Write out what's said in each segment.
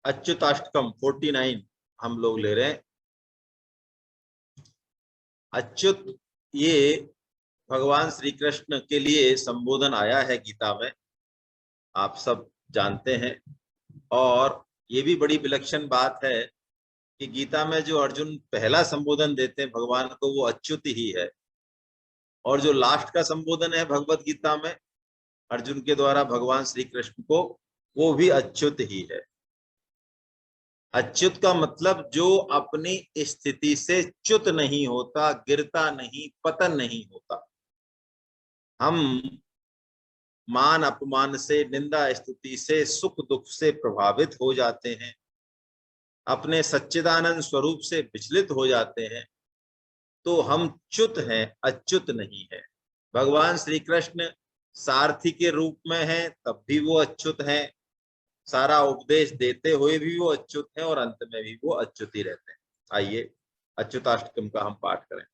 अच्युताष्टकम 49 हम लोग ले रहे हैं। अच्युत, ये भगवान श्री कृष्ण के लिए संबोधन आया है गीता में, आप सब जानते हैं। और ये भी बड़ी विलक्षण बात है कि गीता में जो अर्जुन पहला संबोधन देते हैं भगवान को, वो अच्युत ही है। और जो लास्ट का संबोधन है भगवत गीता में अर्जुन के द्वारा भगवान श्री कृष्ण को, वो भी अच्युत ही है। अच्युत का मतलब जो अपनी स्थिति से च्युत नहीं होता, गिरता नहीं, पतन नहीं होता। हम मान अपमान से, निंदा स्तुति से, सुख दुख से प्रभावित हो जाते हैं, अपने सच्चिदानंद स्वरूप से विचलित हो जाते हैं, तो हम च्युत हैं, अच्युत नहीं है। भगवान श्री कृष्ण सारथी के रूप में हैं, तब भी वो अच्युत हैं। सारा उपदेश देते हुए भी वो अच्युत हैं, और अंत में भी वो अच्युत ही रहते हैं। आइए अच्युताष्टकम का हम पाठ करें।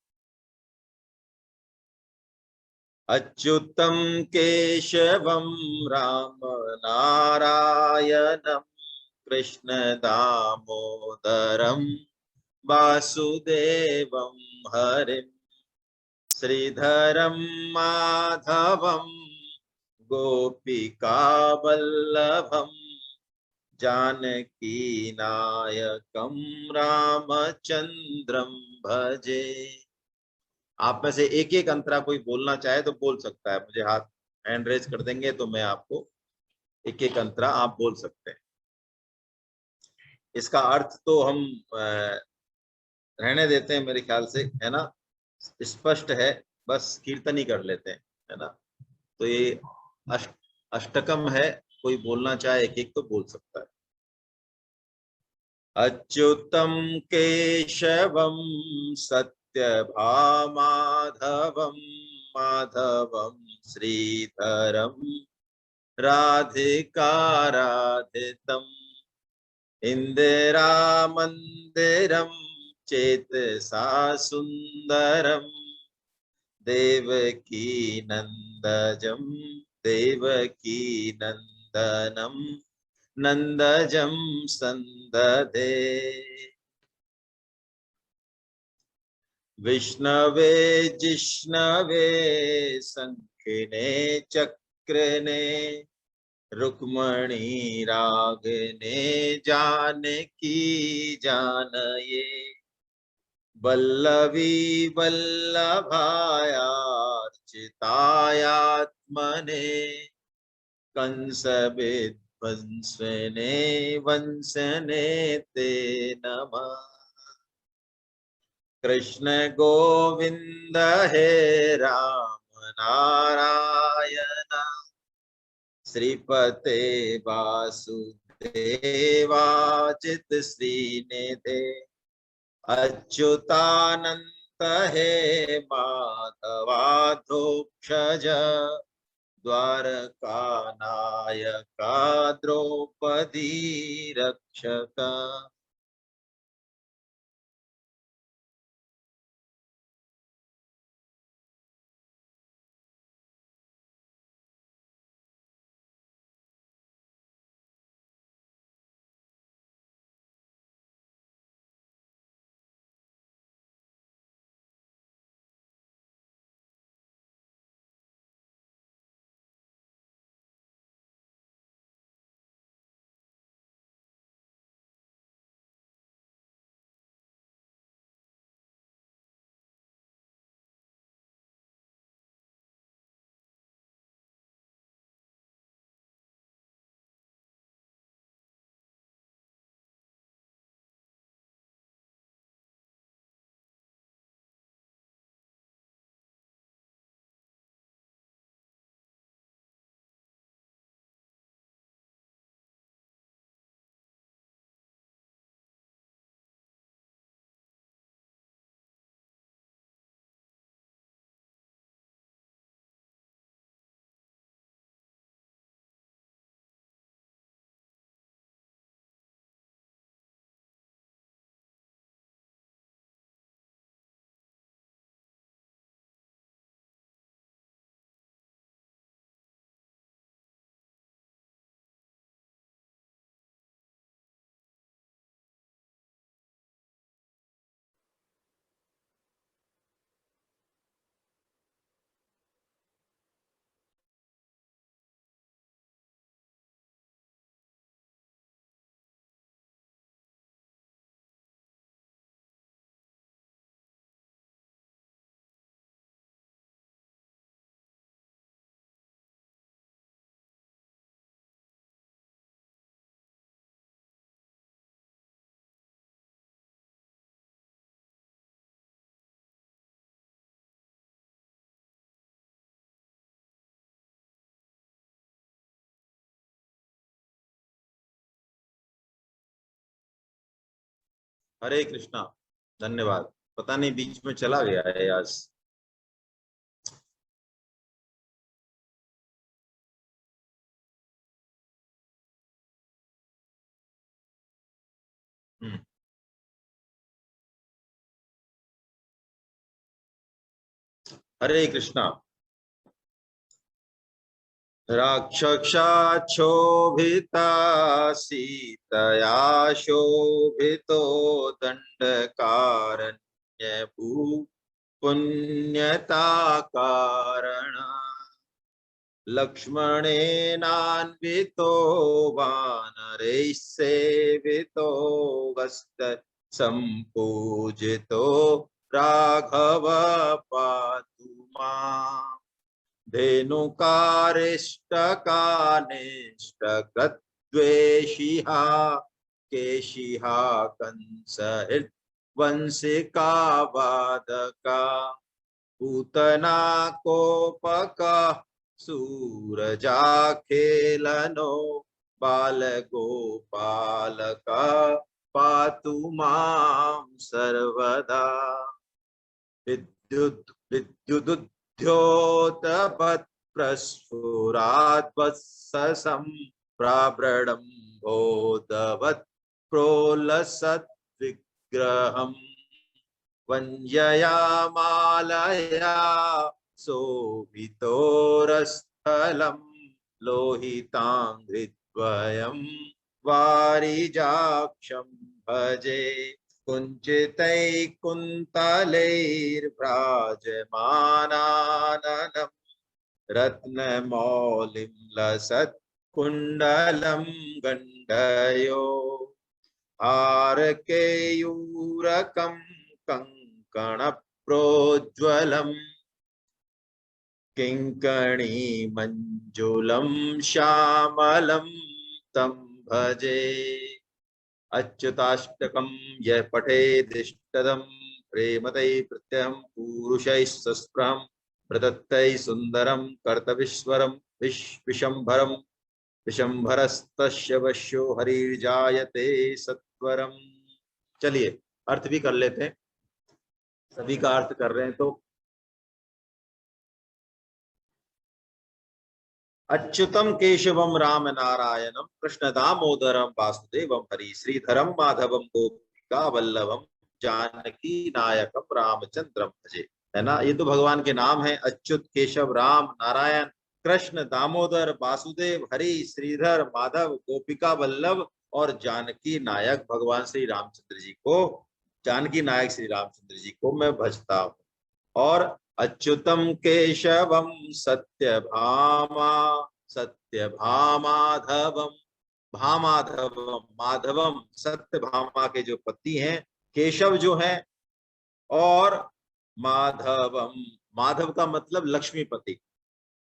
अच्युतम केशवम राम नारायणम कृष्ण दामोदरम वासुदेवम हरिम श्रीधरम माधवम गोपिका वल्लभम जानकी नायकम रामचंद्रम भजे। आप में से एक एक अंतरा कोई बोलना चाहे तो बोल सकता है, मुझे हाथ हैंड रेज कर देंगे तो मैं आपको एक एक अंतरा आप बोल सकते हैं। इसका अर्थ तो हम रहने देते हैं, मेरे ख्याल से, है ना, स्पष्ट है, बस कीर्तन ही कर लेते हैं, है ना। तो ये अष्ट अष्टकम है, कोई बोलना चाहे एक एक तो बोल सकता है। अच्युतम केशवम सत्यभामाधवम माधवम श्रीधरम राधिकाराधितम इंदिरामंदिरम चेतसा सुंदरम देवकी नंदजम देवकी नंदनम नंदजम संदधे विष्णवे जिष्णवे शंखिने चक्रने रुक्मणी रागने जानकी जानये वल्लवी वल्लभायार्चितायात्मने कंस विध्वंसने वंशने ते नमः। कृष्ण गोविंद हे राम नारायण श्रीपते वासुदेवाचित श्रीनिधे अच्युतानंत हे माधवाधोक्षज द्वारका नायका द्रौपदी रक्षक। हरे कृष्णा। धन्यवाद। पता नहीं बीच में चला गया है आज। हरे कृष्णा। राक्षसाक्षोभिता सीतया शोभितो दंडकारण्य भू पुण्यता कारण लक्ष्मणेनान्वितो वानरैः सेवितो वस्त सम्पूजितो राघव पातु माम् धेनुकारिष्टकानिष्टकृद्वेषिहा केशिहा कंसहृत् वंशिका वादका पूतना कोपका सूरजाखेलनो बालगोपालका पातु मां सर्वदा विद्युद्योतपत् प्रस्फुराद्वत्ससं प्राब्रडम्भोदवत् प्रोलसत् विग्रहम् वञ्जयामालया शोभितोरस्थलं लोहिताङ्घ्रिद्वयं वारिजाक्षं भजे कुञ्चितैः रत्नमौलिं लसत् कुण्डलं गण्डयो हारकेयूरकं कङ्कणप्रोज्ज्वलम् किङ्कणी मञ्जुलं श्यामलं तं भजे अच्युताष्टकं यः पठेदिष्टदं प्रेमतै प्रत्यहं पूरुषैः सस्पृहं प्रदत्तैः सुन्दरं कर्तवीश्वरं विशंभरं विशंभरस्तस्य वश्यो हरिर्जायते सत्वरम। चलिए अर्थ भी कर लेते हैं। सभी का अर्थ कर रहे हैं तो अच्युतम केशवम राम नारायणम कृष्ण दामोदरम वासुदेवम हरि श्रीधरम माधवम गोपिका वल्लभम जानकी नायकम रामचंद्रम भजे। है ना, ये तो भगवान के नाम है, अच्युत केशव राम नारायण कृष्ण दामोदर वासुदेव हरि श्रीधर माधव गोपिका वल्लभ और जानकी नायक भगवान श्री रामचंद्र जी को, जानकी नायक श्री रामचंद्र जी को मैं भजता हूँ। और अच्युतम केशवम सत्यभामा सत्यभामाधवम भामाधवम माधवम सत्यभामा के जो पति हैं केशव जो है, और माधवम माधव का मतलब लक्ष्मीपति,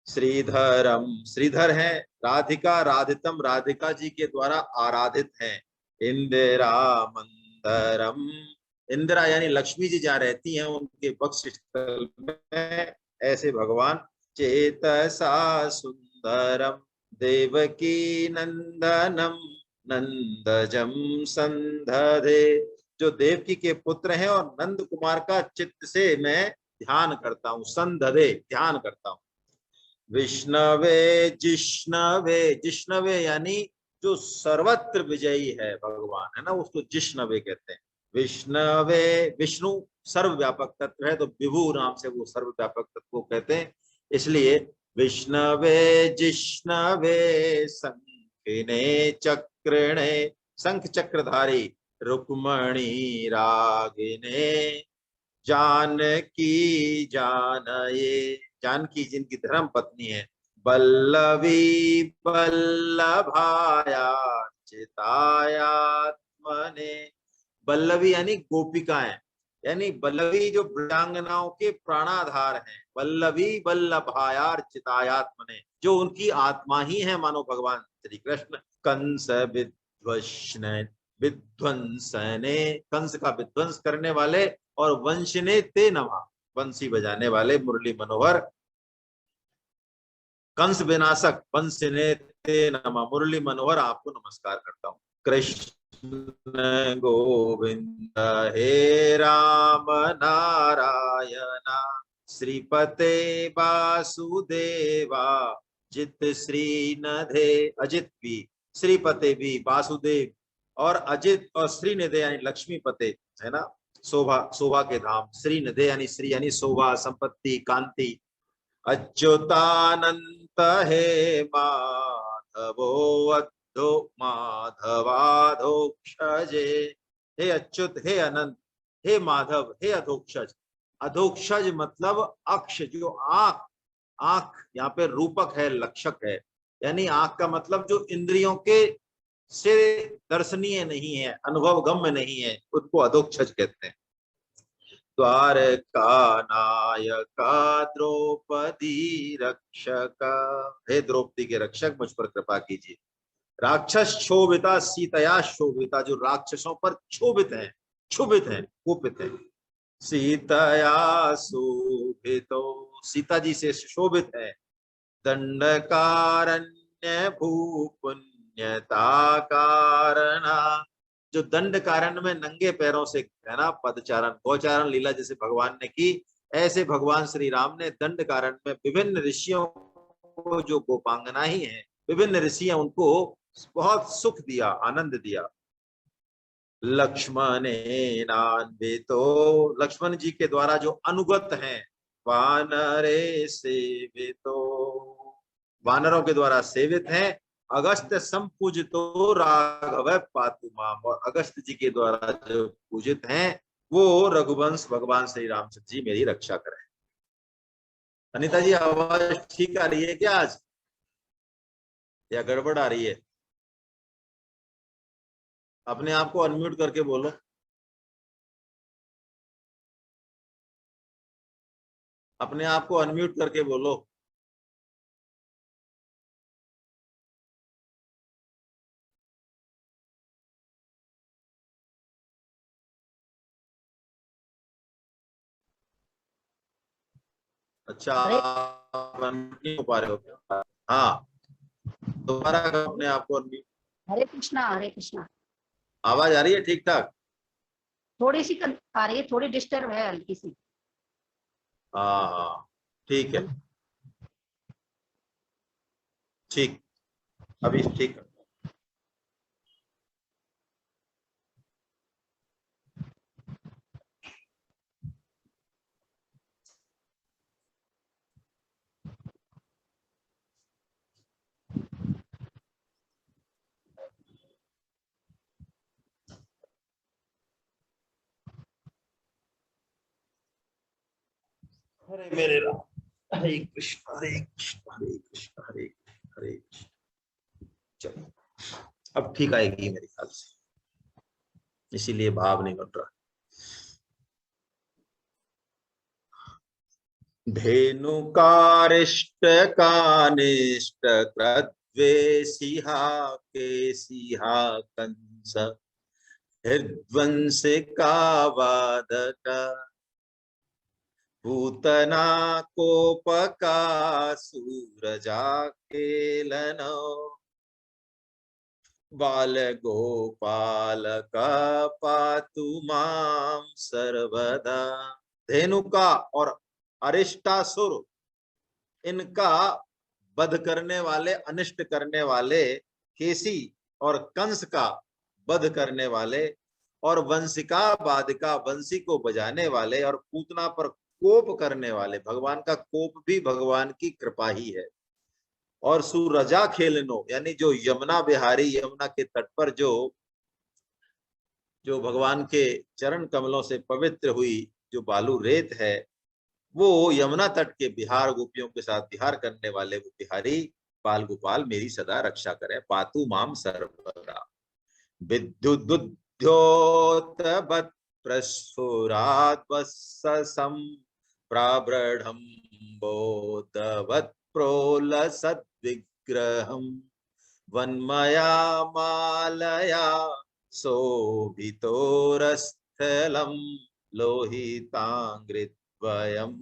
श्रीधरम श्रीधर है, राधिका राधितम राधिका जी के द्वारा आराधित हैं, इंदिरा मंदरम इंदिरा यानी लक्ष्मी जी जहाँ रहती हैं उनके वक्ष स्थल में ऐसे भगवान चेतसा सुंदरम देवकी नंदनम नंदजम संधे, जो देवकी के पुत्र हैं और नंद कुमार का चित्त से मैं ध्यान करता हूँ, संधे ध्यान करता हूँ। विष्णवे जिष्णवे जिष्णवे यानी जो सर्वत्र विजयी है भगवान, है ना, उसको जिष्णवे कहते हैं। विष्णवे विष्णु सर्वव्यापक तत्व है तो विभु नाम से वो सर्वव्यापक तत्व को कहते हैं, इसलिए विष्णवे जिष्णवे शंखिने चक्रिणे शंख चक्रधारी रुक्मणी रागिने जानकी जानये जानकी जिनकी धर्म पत्नी है, बल्लवी बल्लभायार्चितायात्मने बल्लवी यानी गोपिकाएं, यानी बल्लवी जो ब्रजांगनाओं के प्राणाधार हैं, बल्लवी बल्लभायार्चितायात्मने जो उनकी आत्मा ही है मानो भगवान श्री कृष्ण। कंस विध्वंसने कंस का विध्वंस करने वाले और वंशने ते नमा बंसी बजाने वाले मुरली मनोहर, कंस विनाशक वंशने ते नमा मुरली मनोहर आपको नमस्कार करता हूँ। कृष्ण गोविंद हे राम नारायण श्रीपते वासुदेवा जित श्री नधे अजित भी श्रीपते भी वासुदेव और अजित और श्रीनिधे यानी लक्ष्मीपते है ना, शोभा शोभा के धाम, श्रीनिधे यानी श्री यानी शोभा संपत्ति कांति। अच्युतानंत हे माधवो अद्धो माधवाधोक्षजे। हे अच्युत हे अनंत हे माधव हे अधोक्षज। अधोक्षज मतलब अक्ष जो आंख, आंख यहाँ पे रूपक है लक्षक है, यानी आंख का मतलब जो इंद्रियों के से दर्शनीय नहीं है, अनुभव गम्य नहीं है, उसको अधोक्षज कहते हैं। द्वारका नायका द्रौपदी रक्षक, हे द्रौपदी के रक्षक मुझ पर कृपा कीजिए। राक्षस क्षोभिता सीतया शोभिता, जो राक्षसों पर क्षोभित है, क्षुभित है, कुपित है। सीतया शोभितो, सीता जी से शोभित है। दंडकारण्य भूपुण्यता कारणा, जो दंड कारण में नंगे पैरों से है ना पदचारण गौचारण लीला जैसे भगवान ने की, ऐसे भगवान श्री राम ने दंड कारण में विभिन्न ऋषियों को, जो गोपांगना ही है, विभिन्न ऋषि उनको बहुत सुख दिया, आनंद दिया। लक्ष्मणेनान्वितो, लक्ष्मण जी के द्वारा जो अनुगत हैं। वानरे सेवितो, वानरों के द्वारा सेवित हैं। अगस्त संपूजितो राघव पातु माम, और अगस्त जी के द्वारा जो पूजित हैं वो रघुवंश भगवान श्री रामचंद्र जी मेरी रक्षा करें। अनिता जी आवाज ठीक आ रही है क्या आज, या गड़बड़ आ रही है? अपने आप को अनम्यूट करके बोलो। अपने आप को अनम्यूट करके बोलो। अच्छा, हरे आप अनम्यूट नहीं हो पा रहे हो क्या? हाँ, दोबारा अपने आप को अनम्यूट। हरे कृष्णा, हरे कृष्णा। आवाज आ रही है ठीक ठाक? थोड़ी सी आ रही है, थोड़ी डिस्टर्ब है हल्की सी। हाँ हाँ, ठीक है, ठीक, अभी ठीक है। हरे मेरे राम, हरे कृष्ण हरे कृष्ण हरे कृष्ण हरे कृष्ण हरे कृष्ण। चलो अब ठीक आएगी मेरे ख्याल से, इसीलिए भाव नहीं बन रहा। धेनुकारिष्ट कानिष्ट क्रद्वेषिहा केशिहा कंस हृद्वंसिका वादक पूतना कोपका सूरजा केलनो बाल गोपाल का पातु माम सर्वदा। धेनुका और अरिष्टासुर, इनका वध करने वाले, अनिष्ट करने वाले, केसी और कंस का वध करने वाले, और वंशिका बाधिका वंशी को बजाने वाले, और पूतना पर कोप करने वाले। भगवान का कोप भी भगवान की कृपा ही है। और सूरजा खेलनो यानी जो यमुना बिहारी, यमुना के तट पर जो जो भगवान के चरण कमलों से पवित्र हुई जो बालू रेत है, वो यमुना तट के बिहार गोपियों के साथ विहार करने वाले वो बिहारी बाल गोपाल मेरी सदा रक्षा करें। पातु माम सर्वदा। विद्युद्योत बत प्रस्फुरात वत्ससम प्राब्रह्मोदवत् प्रोलसद् विग्रहम वन्मया मालया शोभितोरस्थलम लोहितांग्रिद्वयम्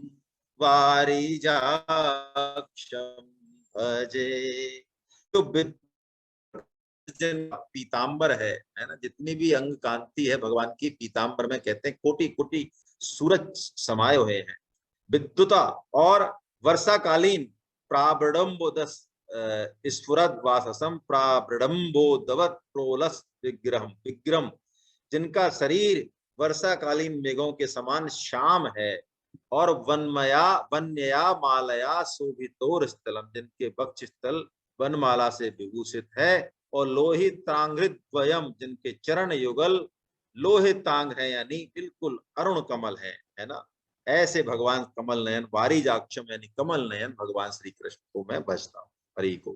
वारिजाक्षम भजे। तो जिनका पीतांबर है ना, जितनी भी अंग कांति है भगवान की पीतांबर में, कहते हैं कोटि कोटि सूरज समाये हुए हैं। विद्युता और वर्षाकालीन प्राबडम्बोदस स्फुरद वाससम प्राबडम्बोदवत प्रोलस विग्रहम विग्रम, जिनका शरीर वर्षाकालीन मेघों के समान श्याम है, और वन्यया मालया शोभितोर स्थलम, जिनके वक्ष स्थल वनमाला से विभूषित है, और लोहितांग्रित द्वयम, जिनके चरण युगल लोहितांग है, यानी बिल्कुल अरुण कमल है ना। ऐसे भगवान कमल नयन वारिजाक्षम यानी कमल नयन भगवान श्री कृष्ण को मैं भजता हूँ। हरि को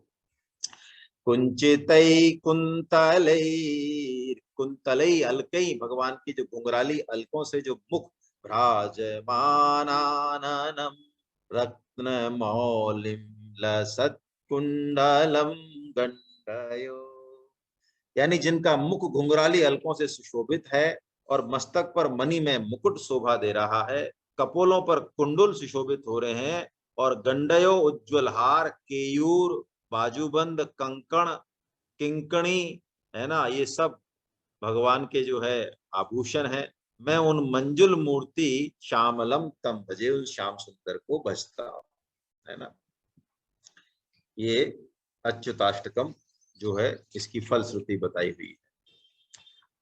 कुंचितई कुंतलई, कुंतलई अलकई, भगवान की जो घुंघराली अलकों से जो मुख, भ्राजमानाननम रत्न मौलिम लसत कुंडलम गंडयो, यानी जिनका मुख घुंघराली अलकों से सुशोभित है और मस्तक पर मणि में मुकुट शोभा दे रहा है, कपोलों पर कुंडल सुशोभित हो रहे हैं, और गंडयो उज्ज्वल हार, केयूर, बाजूबंद, कंकण, किंकणी है ना, ये सब भगवान के जो है आभूषण है। मैं उन मंजुल मूर्ति श्यामलम तम भजे, उस श्याम सुंदर को भजता हूं, है ना। ये अच्युताष्टकम जो है इसकी फलश्रुति बताई हुई है।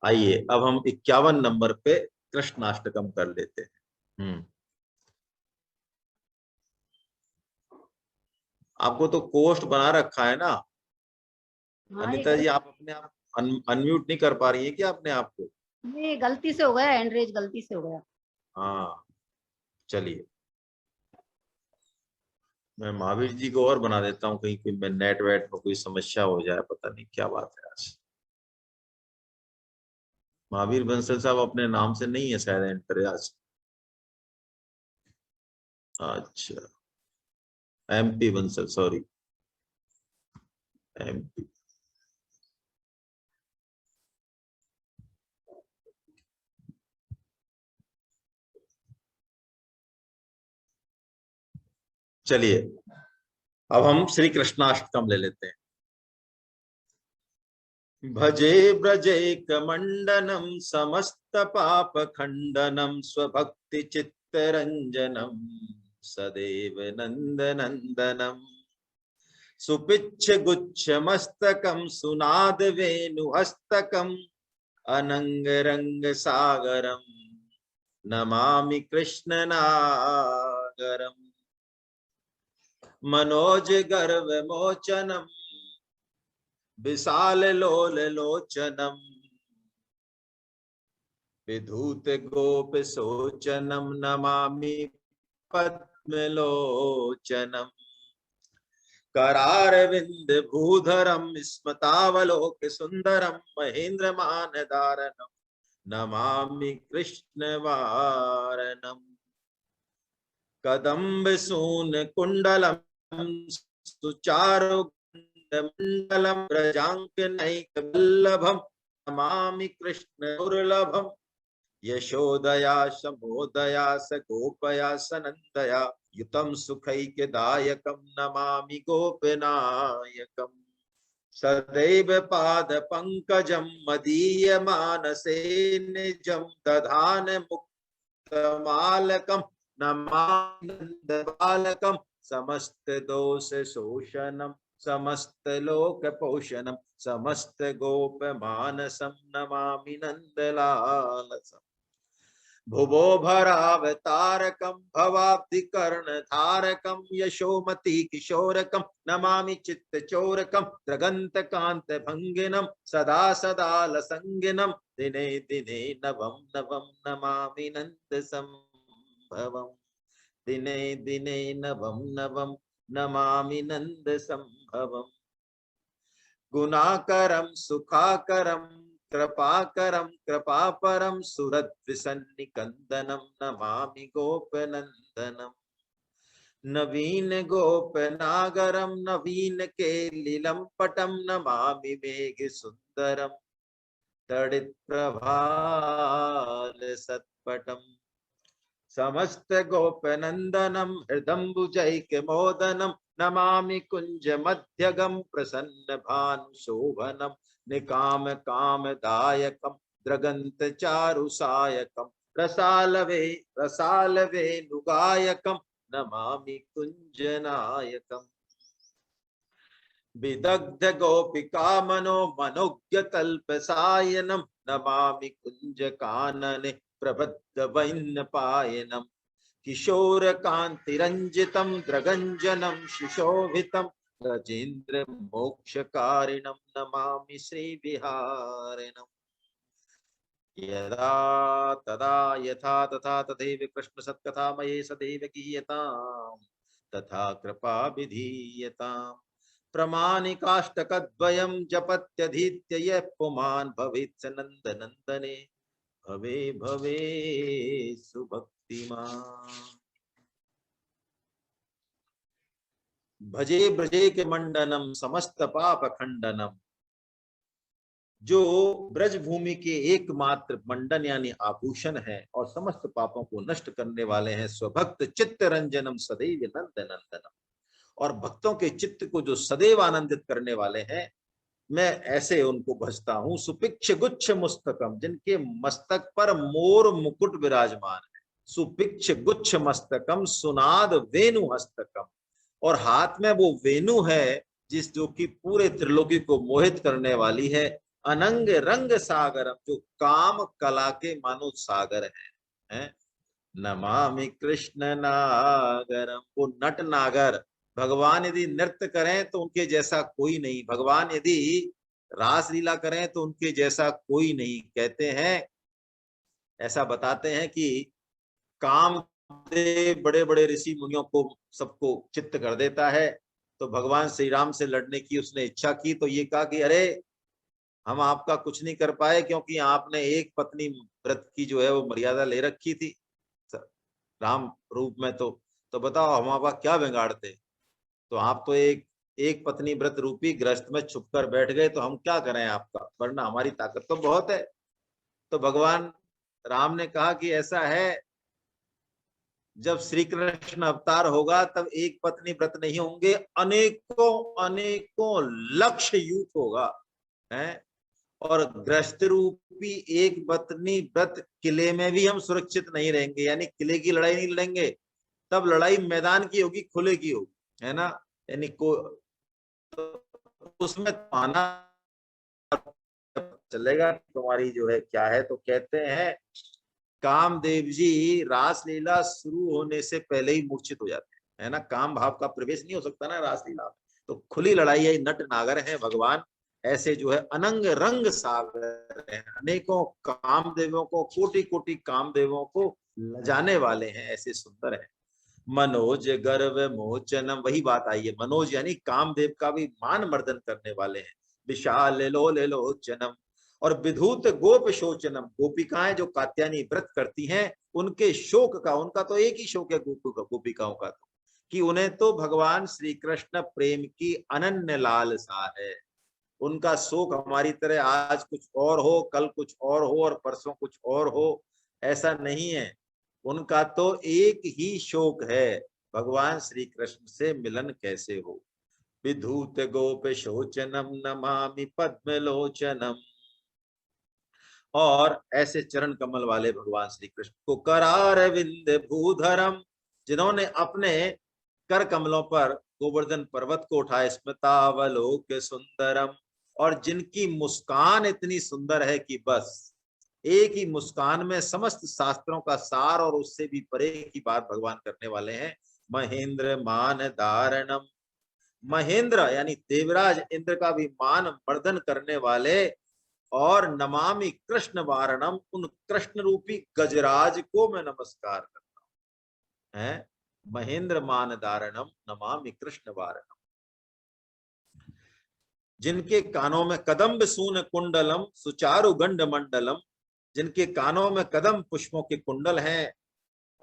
आइए अब हम 51 नंबर पे कृष्णाष्टकम कर लेते हैं। आपको तो कोष्ट बना रखा है ना हाँ, अनिता जी, आप अपने आप अनम्यूट नहीं कर पा रही है क्या अपने आप को? ये गलती से हो गया, एंड्रेज गलती से हो गया। हाँ चलिए, मैं महावीर जी को और बना देता हूँ, कहीं कोई मैं नेट वेट में कोई समस्या हो जाए, पता नहीं क्या बात है आज। महावीर बंसल साहब अपने नाम से नहीं है शायद एंटर आज। अच्छा, MP बंसल, सॉरी MP। चलिए अब हम श्री कृष्णाष्टकम ले लेते हैं। भजे ब्रजेक मंडनम समस्त पाप खंडनम स्वभक्ति चित्तरंजनम सदैव नंद नंदनम सुपिच्छ गुच्छ मस्तकम सुनाद वेणुहस्तकम अनंग रंग सागरम नमामि कृष्ण नागरम मनोज गर्व मोचनम विशाल लोल लोचनम विधूत गोप सोचनम नमामि पद्मलोचनम करारविंद भूधरम स्मतावलोक सुंदरम महेंद्र मान धारणम नमामि कृष्ण वारणम कदम्ब सून कुंडलम सुचारु मंडलम प्रजांक नैक वल्लभम नमामि कृष्ण दुर्लभम यशोदया शमोदया स गोपया सनंदया युतम सुखैक्यदायकम नमामि गोपनायकम सदैव पाद पंकजम मदीय मानसे निजम दधान मुक्तमालकम नमामि नंद बालकम समस्त दोष शोषणम समस्त लोक पोषणम समस्त गोप मानसम नमामि नंदलालसम भुवो भरावतारकम भवाब्धि कर्ण धारकम यशोमती किशोरकम नमामि चित्त चोरकम त्रगंत कांत भंगिनम सदा सदा लसंगिनम दिने दिने नवम नवम नमामि नंद संभवम दिने दिने नवम नवम नमामि नंद संभवम गुणाकरम सुखाकरम कृपाकरम कृपापरम सुरद्विसन्निकंदनम नमामि गोपनंदनम नवीन गोपनागरम नवीन केलिलम पटम नमामि मेघ सुंदरम तड़ित प्रभाल सत्पटम समस्त गोप नंदनम हृदम्बुजैक मोदनम नमामि कुंज मध्यगम प्रसन्न भानु शोभनम निकाम काम दायकम द्रगंत चारु सायकम रसालवे नुगायकम नमामि कुंज नायकम विदग्ध गोपिका मनोज्ञ तल्प सायनम नमामि कुंज कानने प्रबद्ध वैन्न पायनम किशोर कांति रंजितम द्रगंजनम सुशोभितम रजेन्द्र मोक्षकारिणम नमामि श्री विहारिणम यदा तदा यथा तथा तथैव कृष्ण सत्कथामये सदैव गीयताम् तथा कृपा विधीयताम् प्रमाणिकाष्टकद्वयं जपत्यधीत्य यः पुमान् भवेत् स नन्दनन्दने भवे भवे सुभक्तिमान् भजे ब्रजे के मंडनम समस्त पाप खंडनम। जो ब्रज भूमि के एकमात्र मंडन यानी आभूषण है और समस्त पापों को नष्ट करने वाले हैं, स्वभक्त चित्त रंजनम सदैव नंद नंदनम, और भक्तों के चित्त को जो सदैव आनंदित करने वाले हैं, मैं ऐसे उनको भजता हूं। सुपिक्ष गुच्छ मुस्तकम, जिनके मस्तक पर मोर मुकुट विराजमान है। सुपिक्ष गुच्छ मस्तकम सुनाद वेणु हस्तकम, और हाथ में वो वेणु है जिस जो कि पूरे त्रिलोकी को मोहित करने वाली है। अनंग रंग सागरम, जो काम कला के मानो सागर है। नमामि कृष्ण नागरम, वो नट नागर, भगवान यदि नृत्य करें तो उनके जैसा कोई नहीं, भगवान यदि रासलीला करें तो उनके जैसा कोई नहीं। कहते हैं, ऐसा बताते हैं कि कामदेव बड़े बड़े ऋषि मुनियों को सबको चित्त कर देता है। तो भगवान श्री राम से लड़ने की उसने इच्छा की, तो ये कहा कि अरे हम आपका कुछ नहीं कर पाए, क्योंकि आपने एक पत्नी व्रत की जो है वो मर्यादा ले रखी थी राम रूप में। तो बताओ हम आपका क्या बिगाड़ते। तो आप तो एक पत्नी व्रत रूपी गृहस्थ में छुपकर बैठ गए, तो हम क्या करें आपका, वरना हमारी ताकत तो बहुत है। तो भगवान राम ने कहा कि ऐसा है, जब श्री कृष्ण अवतार होगा तब एक पत्नी व्रत नहीं होंगे, अनेकों अनेकों लक्ष्य यूथ होगा है। और गृहस्थ रूपी एक पत्नी व्रत किले में भी हम सुरक्षित नहीं रहेंगे, यानी किले की लड़ाई नहीं लड़ेंगे, तब लड़ाई मैदान की होगी, खुले की होगी, है ना। यानी तो उसमें पाना चलेगा तुम्हारी जो है क्या है। तो कहते हैं कामदेव जी रासलीला शुरू होने से पहले ही मूर्छित हो जाते हैं, है ना। काम भाव का प्रवेश नहीं हो सकता ना रासलीला में, तो खुली लड़ाई है। नट नागर है भगवान, ऐसे जो है अनंग रंग सागर है, अनेकों कामदेवों को, कोटि कोटि कामदेवों को लजाने वाले हैं, ऐसे सुंदर है। मनोज गर्व मोचनम, वही बात आई है, मनोज यानी कामदेव का भी मान मर्दन करने वाले हैं। विशाल लोचनम, और विधूत गोप शोचनम, गोपिकाएं जो कात्यायनी व्रत करती हैं उनके शोक का, उनका तो एक ही शोक है गोपिकाओं का, तो कि उन्हें तो भगवान श्री कृष्ण प्रेम की अनन्य लालसा है। उनका शोक हमारी तरह आज कुछ और हो, कल कुछ और हो और परसों कुछ और हो, ऐसा नहीं है। उनका तो एक ही शोक है, भगवान श्री कृष्ण से मिलन कैसे हो। विधूत गोप शोचनम नमामि पद्मलोचनम, और ऐसे चरण कमल वाले भगवान श्री कृष्ण को करारविंद भूधरम, जिन्होंने अपने कर कमलों पर गोवर्धन पर्वत को उठाया, स्मितावलोक सुंदरम, और जिनकी मुस्कान इतनी सुंदर है कि बस एक ही मुस्कान में समस्त शास्त्रों का सार और उससे भी परे की बात भगवान करने वाले हैं। महेंद्र मान धारणम, महेंद्र यानी देवराज इंद्र का भी मान वर्धन करने वाले, और नमामि कृष्ण वारणम, उन कृष्ण रूपी गजराज को मैं नमस्कार करता हूं, है। महेंद्र मान धारणम नमामि कृष्ण वारणम, जिनके कानों में कदम्ब सून कुंडलम सुचारु गंड मंडलम, जिनके कानों में कदम पुष्पों के कुंडल हैं,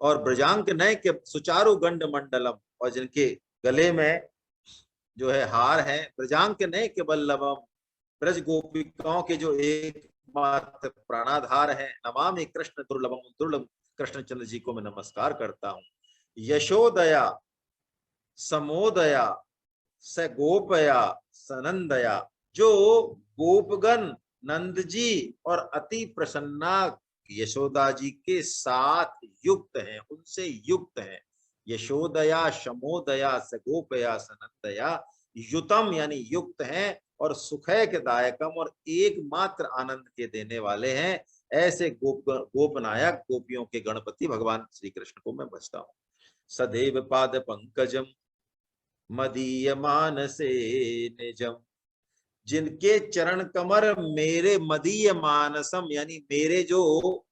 और ब्रजांक नय के सुचारु गंड मंडलम, और जिनके गले में जो है हार है। ब्रजांक नय के बल्लभम, ब्रज गोपिकाओं के जो एकमात्र प्राणाधार है। नमामि कृष्ण दुर्लभम, दुर्लभ कृष्णचंद्र जी को मैं नमस्कार करता हूँ। यशोदया समोदया स गोपया सनंदया, जो गोपगण नंद जी और अति प्रसन्ना यशोदा जी के साथ युक्त हैं, उनसे युक्त हैं। यशोदया शमोदया सगोपया सनंदया, युतम यानी युक्त हैं और सुखय के दायकम और एकमात्र आनंद के देने वाले हैं। ऐसे गोपनायक गोपियों के गणपति भगवान श्री कृष्ण को मैं भजता हूँ। सदैव पाद पंकजम मदीय मानसे निजम, जिनके चरण कमर मेरे मदीय मानसम यानी मेरे जो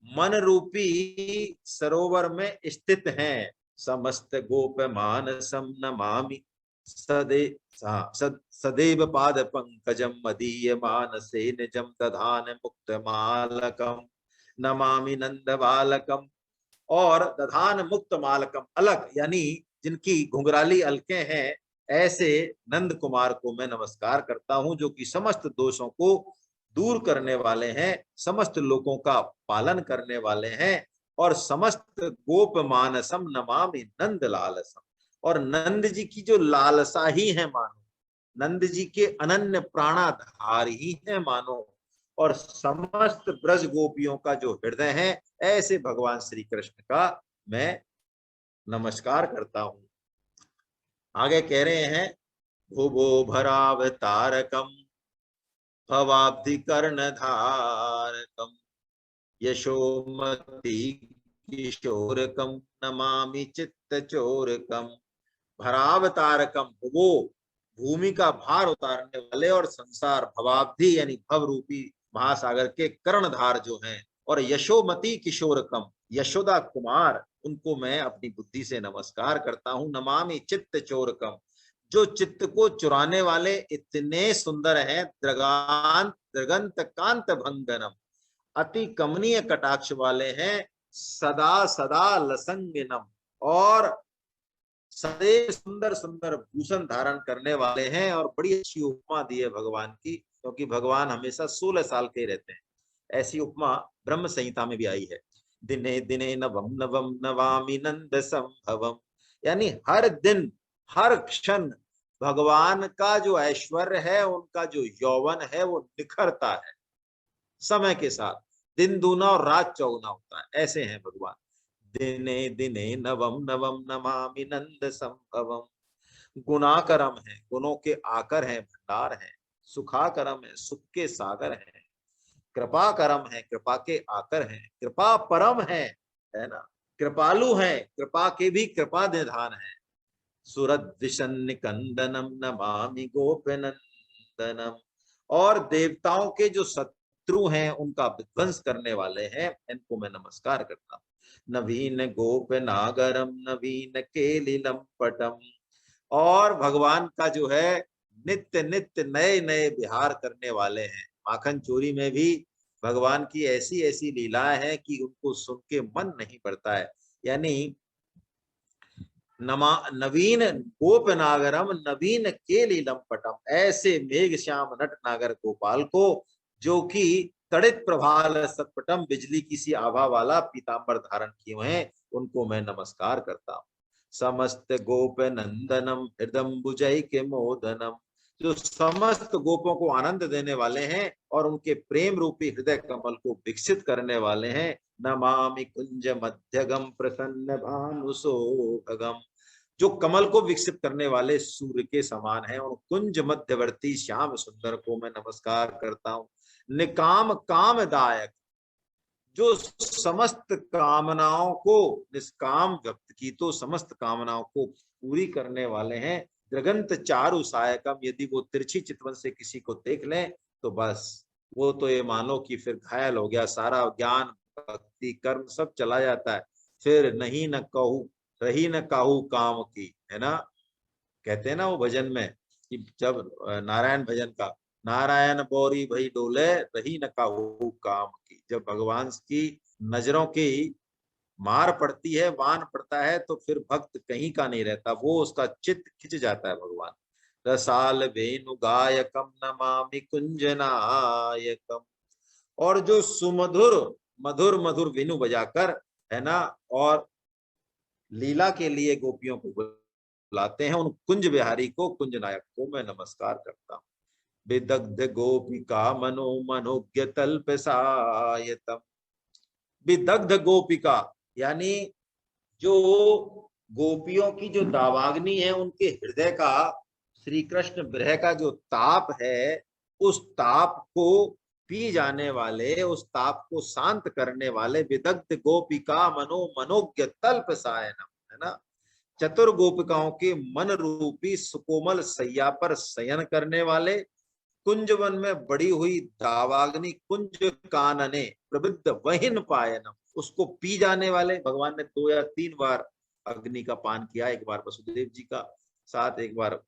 मन रूपी सरोवर में स्थित हैं। समस्त गोप मानसम नमामि सदैव पाद पंकजम मदीय मानसे निजम दधान मुक्त मालकम नमामि नंद बालकम। और दधान मुक्त मालकम अलग यानी जिनकी घुंघराली अलकें हैं, ऐसे नंद कुमार को मैं नमस्कार करता हूं, जो कि समस्त दोषों को दूर करने वाले हैं, समस्त लोगों का पालन करने वाले हैं। और समस्त गोप मानसम नमामि नंद लालसम, और नंद जी की जो लालसा ही है मानो, नंद जी के अनन्य प्राणाधार ही है मानो, और समस्त ब्रज गोपियों का जो हृदय है, ऐसे भगवान श्री कृष्ण का मैं नमस्कार करता हूं। आगे कह रहे हैं भुवो भरावतारकम भवाब्धि कर्णधारकम यशोमती किशोरकम नमामि चित्त चोरकम। भरावतारकम, वो भूमि का भार उतारने वाले और संसार भवाब्धि यानी भव रूपी महासागर के कर्णधार जो हैं, और यशोमती किशोरकम यशोदा कुमार, उनको मैं अपनी बुद्धि से नमस्कार करता हूं। नमामि चित्त चोरकम, जो चित्त को चुराने वाले इतने सुंदर हैं। दृगंत कांत भंगनम, अति कमनीय कटाक्ष वाले हैं। सदा सदा लसंगिनम, और सदैव सुंदर सुंदर भूषण धारण करने वाले हैं। और बड़ी अच्छी उपमा दी है भगवान की, क्योंकि भगवान हमेशा 16 साल के रहते हैं। ऐसी उपमा ब्रह्म संहिता में भी आई है। दिने दिने नवम नवम नवामि नंद संभवम, यानी हर दिन हर क्षण भगवान का जो ऐश्वर्य है, उनका जो यौवन है, वो निखरता है समय के साथ। दिन दूना और रात चौगुना होता है, ऐसे हैं भगवान। दिने दिने नवम नवम नमामि नंद संभवम, गुणाकरम है, गुणों के आकर हैं, भंडार हैं। सुखाकरम है, सुख के सागर हैं। कृपा करम है, कृपा के आकर हैं। कृपा परम है ना, कृपालु है, कृपा के भी कृपा निधान है। सुरद विशन निकंदनम नमामि गोप नंदनम, और देवताओं के जो शत्रु हैं, उनका विध्वंस करने वाले हैं, इनको मैं नमस्कार करता हूँ। नवीन गोप नागरम नवीन केलिलम पटम, और भगवान का जो है नित्य नित्य नए नए विहार करने वाले हैं। माखन चोरी में भी भगवान की ऐसी ऐसी लीलाएं हैं कि उनको सुन के मन नहीं भरता है। यानी नवीन गोप नागरम नवीन केलिलम पटम, ऐसे मेघ श्याम नट नागर गोपाल को, जो कि तड़ित प्रभाल सतपटम बिजली की सी आभा वाला पीतांबर धारण किए हुए हैं, उनको मैं नमस्कार करता हूँ। समस्त गोप नंदनम हृदम्बुजय के मोदनम, जो समस्त गोपों को आनंद देने वाले हैं और उनके प्रेम रूपी हृदय कमल को विकसित करने वाले हैं। नमामि कुंज मध्यगम प्रसन्न भानुशोभगम, जो कमल को विकसित करने वाले सूर्य के समान है, और कुंज मध्यवर्ती श्याम सुंदर को मैं नमस्कार करता हूँ। निकाम कामदायक, जो समस्त कामनाओं को, निष्काम व्यक्त की तो समस्त कामनाओं को पूरी करने वाले हैं। दृगंत चारु सायकम, यदि वो तिरछी चितवन से किसी को देख लें तो बस वो तो ये मानो कि फिर घायल हो गया, सारा ज्ञान भक्ति कर्म सब चला जाता है। फिर नहीं न कहूँ रही न काहू काम की, है ना, कहते हैं ना वो भजन में कि जब नारायण भजन का, नारायण बौरी भई डोले रही न काहू काम की, जब भगवान की नजरों की मार पड़ती है, बाण पड़ता है, तो फिर भक्त कहीं का नहीं रहता, वो उसका चित्त खिंच जाता है भगवान। रसाल वेणु गायकम नमामि कुंज नायकम, और जो सुमधुर मधुर मधुर वेणु बजाकर है ना, और लीला के लिए गोपियों को बुलाते हैं। उन कुंज बिहारी को, कुंज नायक को मैं नमस्कार करता हूँ। विदग्ध गोपिका मनो मनोज्ञ तल्पसायतम। विदग्ध गोपिका यानी जो गोपियों की जो दावाग्नि है, उनके हृदय का श्री कृष्ण विरह का जो ताप है, उस ताप को पी जाने वाले, उस ताप को शांत करने वाले विदग्ध गोपिका मनो मनोज्ञ तल्पसायनम, है ना, चतुर गोपिकाओं के मन रूपी सुकोमल सैया पर शयन करने वाले, कुंजवन में बड़ी हुई दावाग्नि कुंज कानने प्रविद्ध वहिन पायनम, उसको पी जाने वाले। भगवान ने 2 या 3 बार अग्नि का पान किया, एक बार वसुदेव जी का साथ, एक बार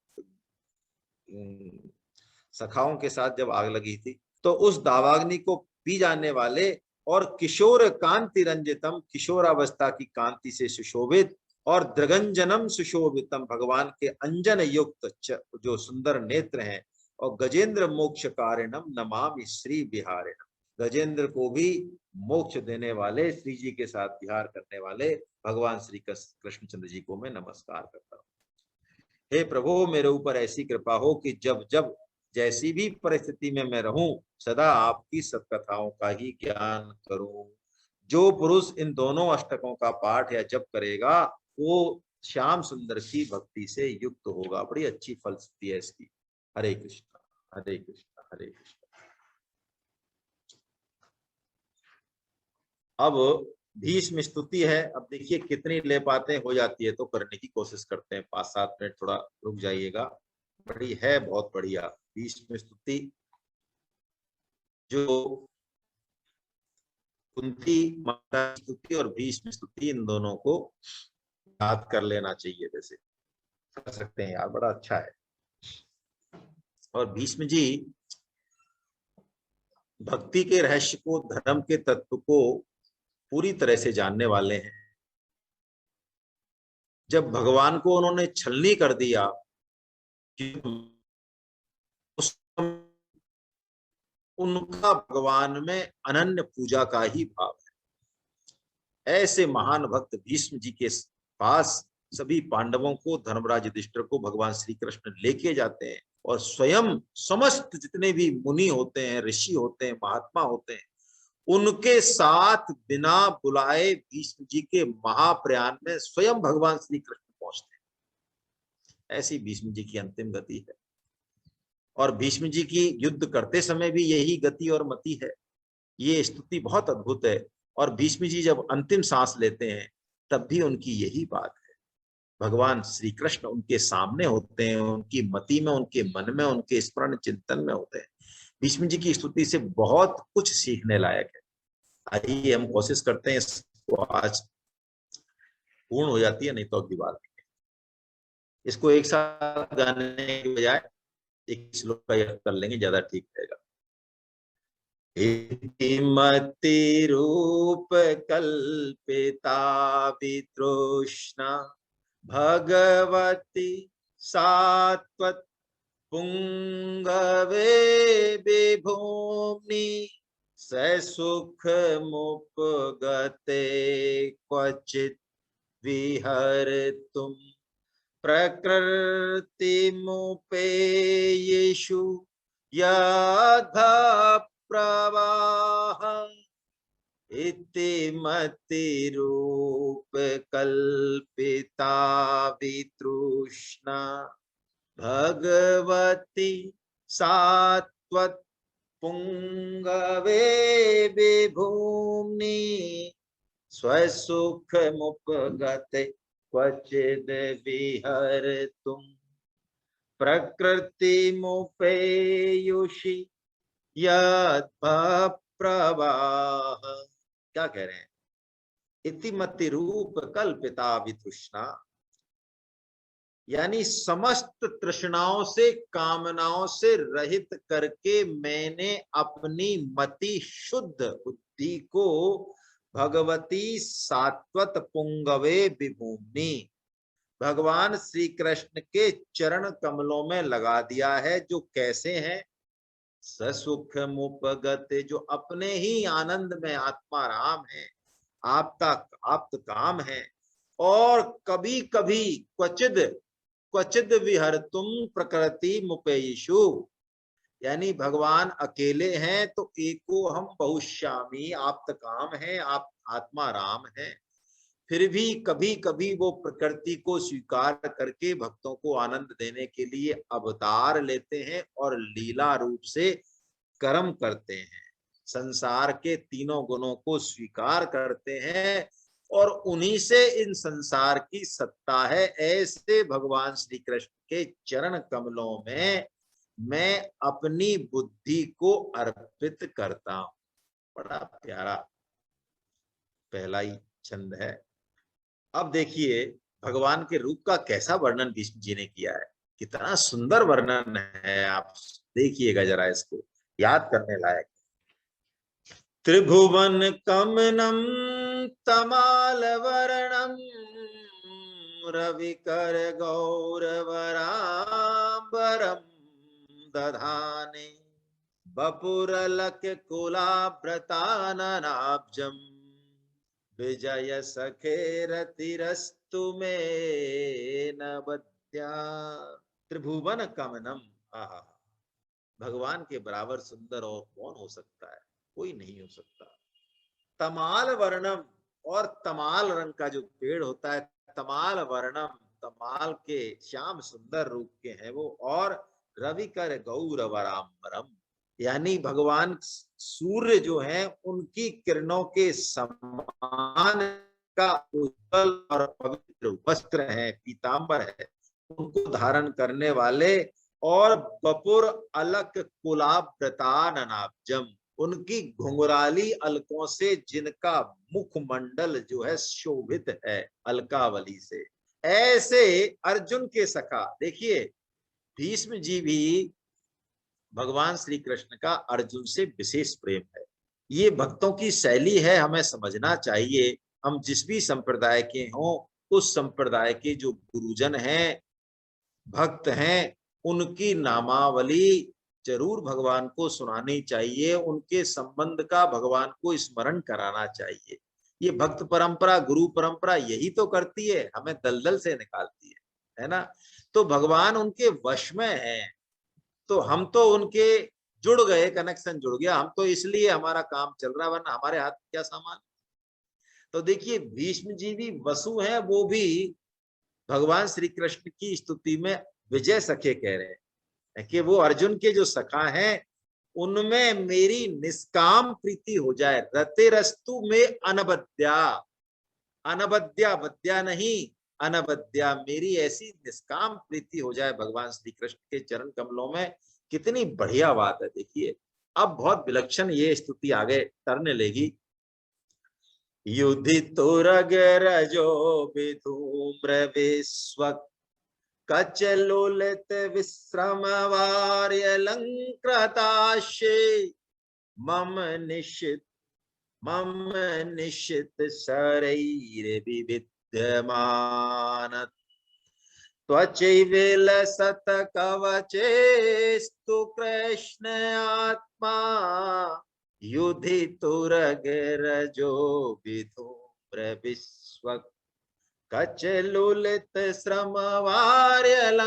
सखाओं के साथ जब आग लगी थी। तो उस दावाग्नि को पी जाने वाले और किशोर कांति रंजितम, किशोरावस्था की कांति से सुशोभित, और द्रगंजनम सुशोभितम, भगवान के अंजन युक्त जो सुंदर नेत्र हैं, और गजेंद्र मोक्ष कारिणम नमामि श्री विहारिणम, गजेंद्र को भी मोक्ष देने वाले, श्री जी के साथ विहार करने वाले भगवान श्री कृष्णचंद्र जी को मैं नमस्कार करता हूँ। हे प्रभु, मेरे ऊपर ऐसी कृपा हो कि जब जब जैसी भी परिस्थिति में मैं रहूं, सदा आपकी सत्कथाओं का ही ज्ञान करूं। जो पुरुष इन दोनों अष्टकों का पाठ या जप करेगा, वो श्याम सुंदर की भक्ति से युक्त होगा। बड़ी अच्छी फलश्रुति है इसकी। हरे कृष्णा हरे कृष्णा हरे कृष्णा। अब भीष्म स्तुति है। अब देखिए कितनी ले पाते हो जाती है तो करने की कोशिश करते हैं। 5-7 मिनट थोड़ा रुक जाइएगा। बड़ी है, बहुत बढ़िया भीष्म स्तुति, जो कुंती माता स्तुति और भीष्म स्तुति, इन दोनों को याद कर लेना चाहिए। वैसे कर सकते हैं यार, बड़ा अच्छा है। और भीष्म जी भक्ति के रहस्य को, धर्म के तत्व को पूरी तरह से जानने वाले हैं। जब भगवान को उन्होंने छलनी कर दिया कि उस उनका भगवान में अनन्य पूजा का ही भाव है। ऐसे महान भक्त भीष्म जी के पास सभी पांडवों को, धर्मराज युधिष्ठिर को भगवान श्री कृष्ण लेके जाते हैं, और स्वयं समस्त जितने भी मुनि होते हैं, ऋषि होते हैं, महात्मा होते हैं, उनके साथ बिना बुलाए भीष्म जी के महाप्रयाण में स्वयं भगवान श्री कृष्ण पहुंचते हैं। ऐसी भीष्म जी की अंतिम गति है। और भीष्म जी की युद्ध करते समय भी यही गति और मति है। ये स्तुति बहुत अद्भुत है। और भीष्म जी जब अंतिम सांस लेते हैं, तब भी उनकी यही बात है। भगवान श्री कृष्ण उनके सामने होते हैं, उनकी मति में, उनके मन में, उनके स्मरण चिंतन में होते हैं। भीष्म जी की स्तुति से बहुत कुछ सीखने लायक है। आइए हम कोशिश करते हैं इसको आज पूर्ण हो जाती है, नहीं तो अगली बार इसको एक साथ गाने के बजाय एक श्लोक का याद कर लेंगे, ज्यादा ठीक रहेगा। इतिमति रूप कल्पिता वितृष्णा भगवती सात्वत पुंगवे विभूम्नि ससुख मुपगते क्वचित् विहर्तुम् प्रकृतिमुपेयेषु यथा प्रवाह इतिमतिरूप कल्पिता वितृष्णा भगवती सात्वत पुंगवे विभूम्नि स्वसुख मुपगते क्वचिद् विहर्तुम् प्रकृतिमुपेयुषि यद्भवप्रवाह। क्या कह रहे हैं? इतिमति रूप कल्पिता वितृष्णा, यानी समस्त तृष्णाओं से, कामनाओं से रहित करके मैंने अपनी मति शुद्ध बुद्धि को भगवती सात्वत पुंगवे विभूम्नि, भगवान श्री कृष्ण के चरण कमलों में लगा दिया है। जो कैसे हैं? ससुख मुपगते, जो अपने ही आनंद में आत्मा राम है, आप्त काम है। और कभी कभी क्वचिद विहरतुम प्रकृति मुपेयिषु, यानी भगवान अकेले हैं तो एको हम बहुश्यामी, आप्त काम है, आप आत्मा राम है। फिर भी कभी कभी वो प्रकृति को स्वीकार करके भक्तों को आनंद देने के लिए अवतार लेते हैं और लीला रूप से कर्म करते हैं, संसार के तीनों गुणों को स्वीकार करते हैं और उन्हीं से इन संसार की सत्ता है। ऐसे भगवान श्री कृष्ण के चरण कमलों में मैं अपनी बुद्धि को अर्पित करता हूं। बड़ा प्यारा पहला ही छंद है। अब देखिए भगवान के रूप का कैसा वर्णन भीष्म जी ने किया है, कितना सुंदर वर्णन है। आप देखिएगा जरा, इसको याद करने लायक। त्रिभुवन कमनम तमाल वर्णम रविकर गौरवरांबरम दधाने बपुरलक कुलाभ्रताननाब्जम विजय सखेरतिरस्तु मे नवद्या। त्रिभुवन कमनम, आहा, भगवान के बराबर सुंदर और कौन हो सकता है, कोई नहीं हो सकता। तमाल वर्णम, और तमाल रंग का जो पेड़ होता है, तमाल वर्णम, तमाल के श्याम सुंदर रूप के हैं वो। और रविकर गौरवरांबरम, यानी भगवान सूर्य जो हैं उनकी किरणों के समान का उज्जवल और पवित्र वस्त्र है, पीतांबर है, उनको धारण करने वाले। और बपुर अलक कुलाभ्रताननाब्जम, उनकी घुंघराली अलकों से जिनका मुखमंडल जो है शोभित है अलकावली से। ऐसे अर्जुन के सखा, देखिए भीष्म जी भी, भगवान श्री कृष्ण का अर्जुन से विशेष प्रेम है। ये भक्तों की शैली है, हमें समझना चाहिए। हम जिस भी संप्रदाय के हों, उस संप्रदाय के जो गुरुजन हैं, भक्त हैं, उनकी नामावली जरूर भगवान को सुनानी चाहिए, उनके संबंध का भगवान को स्मरण कराना चाहिए। ये भक्त परंपरा, गुरु परंपरा यही तो करती है, हमें दलदल से निकालती है ना। तो भगवान उनके वश में है, तो हम तो उनके जुड़ गए, कनेक्शन जुड़ गया, हम तो इसलिए हमारा काम चल रहा, वरना हमारे हाथ क्या सामान। तो देखिए भीष्म जी भी वसु हैं, वो भी भगवान श्री कृष्ण की स्तुति में विजय सखे कह रहे हैं कि वो अर्जुन के जो सखा हैं उनमें मेरी निष्काम प्रीति हो जाए। रते रस्तु में अनबद्या, अनबद्या, बद्या नहीं, अनबद्या, मेरी ऐसी निष्काम प्रीति हो जाए भगवान श्री कृष्ण के चरण कमलों में। कितनी बढ़िया बात है। देखिए अब बहुत विलक्षण ये स्तुति आगे तरने लेगी। युधितुरग रजो विधूम्र विश्व कचलोलित विश्रम वार्यलंकृताशे मम निशित शरैर विविद्यमान त्वचैविलसत कवचेस्तु कृष्ण आत्मा युधितुरगरजो विधूम्र विश्व कचलुलित श्रम वार्यलंकृताशे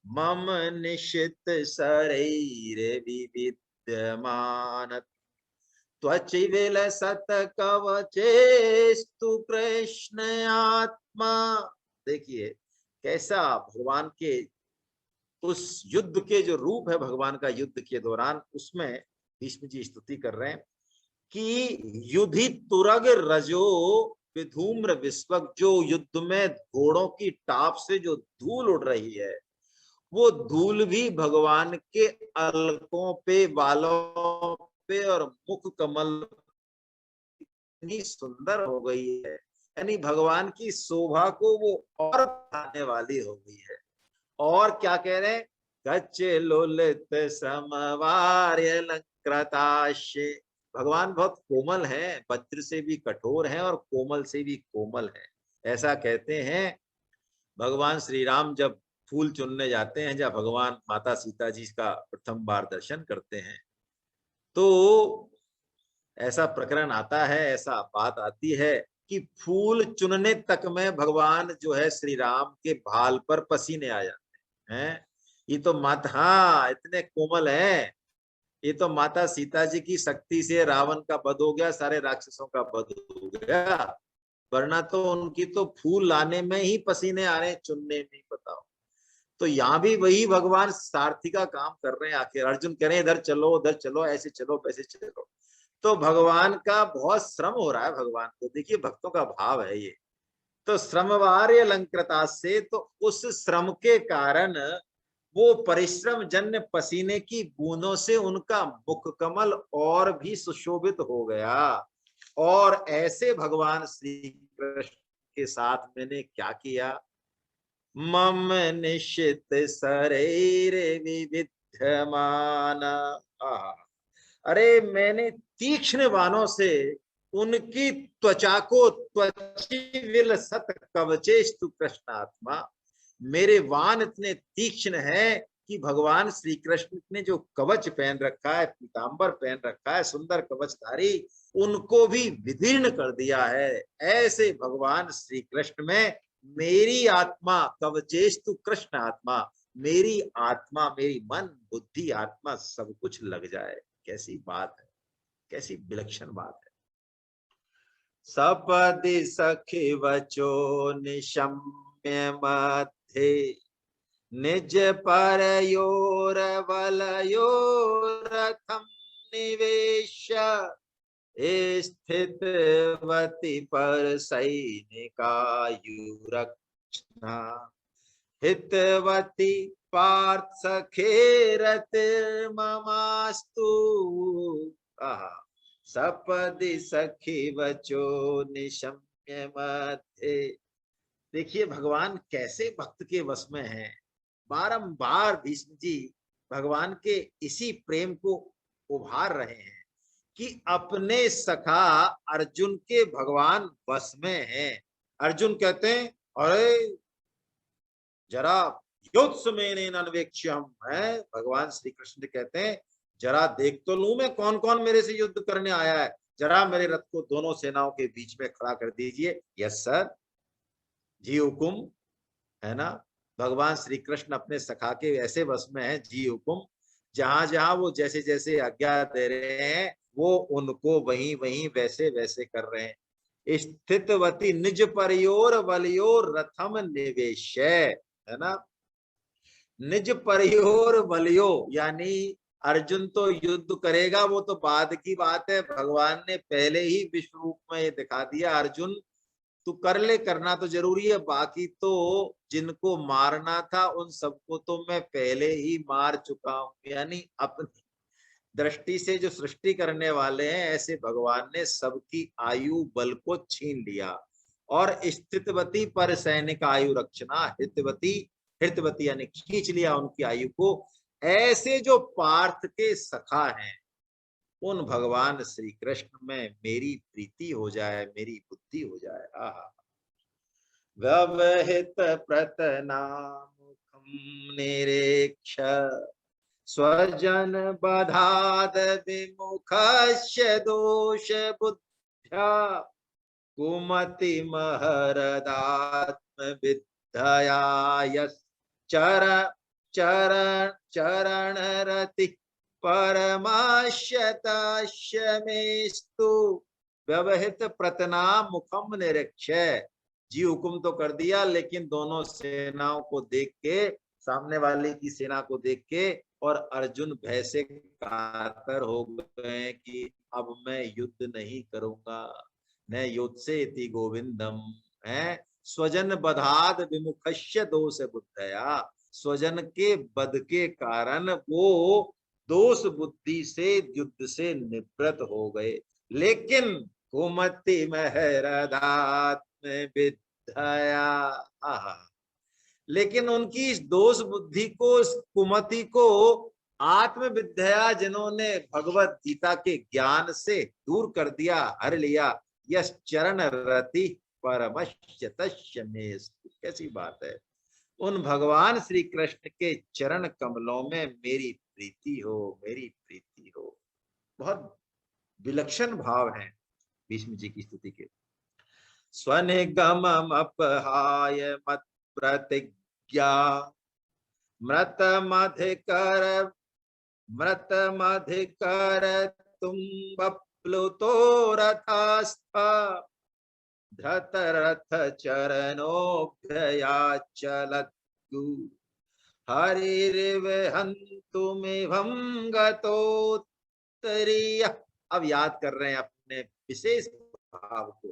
मम निशित शरैर विविद्यमान त्वचैविलसत कवचेस्तु कृष्ण आत्मा। देखिए कैसा भगवान के उस युद्ध के जो रूप है, भगवान का युद्ध के दौरान, उसमें भीष्म जी स्तुति कर रहे हैं कि युधि तुरग रजो विधूम्र विस्वक, जो युद्ध में घोड़ों की टाप से जो धूल उड़ रही है, वो धूल भी भगवान के अलकों पे, बालों पे और मुख कमल इतनी सुंदर हो गई है, यानी भगवान की शोभा को वो और बढ़ाने वाली हो गई है। और क्या कह रहे हैं, कच्चे लोलित समवार्यलंकृताशे, भगवान बहुत कोमल है, वज्र से भी कठोर है और कोमल से भी कोमल है। ऐसा कहते हैं भगवान श्री राम जब फूल चुनने जाते हैं, जब भगवान माता सीता जी का प्रथम बार दर्शन करते हैं, तो ऐसा प्रकरण आता है, ऐसा बात आती है कि फूल चुनने तक में भगवान जो है श्री राम के भाल पर पसीने आ जाते हैं। ये तो माता, हाँ इतने कोमल है, ये तो माता सीता जी की शक्ति से रावण का वध हो गया, सारे राक्षसों का वध हो गया, वरना तो उनकी तो फूल लाने में ही पसीने आ रहे हैं, चुनने में, बताओ। तो यहाँ भी वही भगवान सारथी का काम कर रहे हैं। आखिर अर्जुन कह रहे हैं इधर चलो उधर चलो, ऐसे चलो वैसे चलो, तो भगवान का बहुत श्रम हो रहा है भगवान को। देखिए भक्तों का भाव है ये। तो श्रमवार्य अलंकृता से, तो उस श्रम के कारण वो परिश्रम जन्य पसीने की बूंदों से उनका मुख कमल और भी सुशोभित हो गया। और ऐसे भगवान श्री कृष्ण के साथ मैंने क्या किया, मम निश्चित शरीर विविध्यमान, अरे मैंने तीक्ष्ण बाणों से उनकी त्वचा को त्वची विलसत कवचेस्तु कृष्णात्मा, मेरे वान इतने तीक्ष्ण है कि भगवान श्री कृष्ण ने जो कवच पहन रखा है, पीतांबर पहन रखा है, सुंदर कवचधारी, उनको भी विदीर्ण कर दिया है। ऐसे भगवान श्री कृष्ण में मेरी आत्मा, कवचेस्तु कृष्ण आत्मा, मेरी आत्मा, मेरी मन बुद्धि आत्मा सब कुछ लग जाए। कैसी बात है, कैसी विलक्षण बात है। सपदि सखी वचो निशम्य मध्य, निज परयोर वलयोरथम निवेश, स्थितवती पर सैनिकायुरक्षणा, हितवती पार्थ सखेरत ममास्तु। सपदि सखी वचो निशम्य मध्य। देखिए भगवान कैसे भक्त के वश में हैं। बारंबार भीष्म जी भगवान के इसी प्रेम को उभार रहे हैं कि अपने सखा अर्जुन के भगवान वश में हैं। अर्जुन कहते हैं अरे जरा योत्समेनेन अन्वेक्ष्यम, है भगवान श्री कृष्ण कहते हैं जरा देख तो लूं मैं कौन कौन मेरे से युद्ध करने आया है, जरा मेरे रथ को दोनों सेनाओं के बीच में खड़ा कर दीजिए। यस सर, जी हुकुम, है ना। भगवान श्री कृष्ण अपने सखा के ऐसे वश में है, जी हुकुम, जहां जहां वो जैसे जैसे आज्ञा दे रहे हैं वो उनको वहीं वहीं वैसे वैसे कर रहे हैं। स्थितवती निज परियोर वलियोर रथम निवेश, है ना। निज परियोर बलियो, यानी अर्जुन तो युद्ध करेगा, वो तो बाद की बात है। भगवान ने पहले ही विश्व रूप में ये दिखा दिया, अर्जुन तू कर ले, करना तो जरूरी है, बाकी तो जिनको मारना था उन सबको तो मैं पहले ही मार चुका हूं। यानी अपनी दृष्टि से जो सृष्टि करने वाले हैं, ऐसे भगवान ने सबकी आयु बल को छीन लिया। और स्थितवती पर सैनिक आयु रक्षणा, हितवती, हितवती यानी खींच लिया उनकी आयु को। ऐसे जो पार्थ के सखा हैं उन भगवान श्री कृष्ण में मेरी प्रीति हो जाए, मेरी बुद्धि हो जाए। आहा, व्यवहित प्रतनामुखम निरीक्ष, स्वजन बधाद विमुखस्य दोष बुद्ध्या, कुमति महरदात्म विद्धया चर चरण चरण रति परमाश्यताश्यमेस्तु, व्यवहित प्रतनाम मुखम निरीक्षय। जी हुकुम तो कर दिया, लेकिन दोनों सेनाओं को देख के, सामने वाले की सेना को देख के, और अर्जुन भय से कातर हो गए कि अब मैं युद्ध नहीं करूंगा। न युत्से इति गोविंदम, है स्वजन बधाद विमुखस्य दोष बुद्धया, स्वजन के बद के कारण वो दोष बुद्धि से युद्ध से निवृत्त हो गए। लेकिन कुमति महरदात्म विद्धया, लेकिन उनकी इस दोष बुद्धि को, इस कुमति को आत्मविद्या, जिन्होंने भगवत गीता के ज्ञान से दूर कर दिया, हर लिया, यस चरण रति परमश्य में। कैसी बात है, उन भगवान श्री कृष्ण के चरण कमलों में मेरी प्रीति हो, मेरी प्रीति हो। बहुत विलक्षण भाव हैं भीष्म जी की स्तुति के। स्वनिगमम अपहाय मत प्रतिज्ञा मृतमधिकर तुम बप्लुतो रथास्था धृतरथ चरणोभ्ययाचलद्गु हरिर्वहन्तुमिवं गतोत्तरीय। अब याद कर रहे हैं अपने विशेष भाव को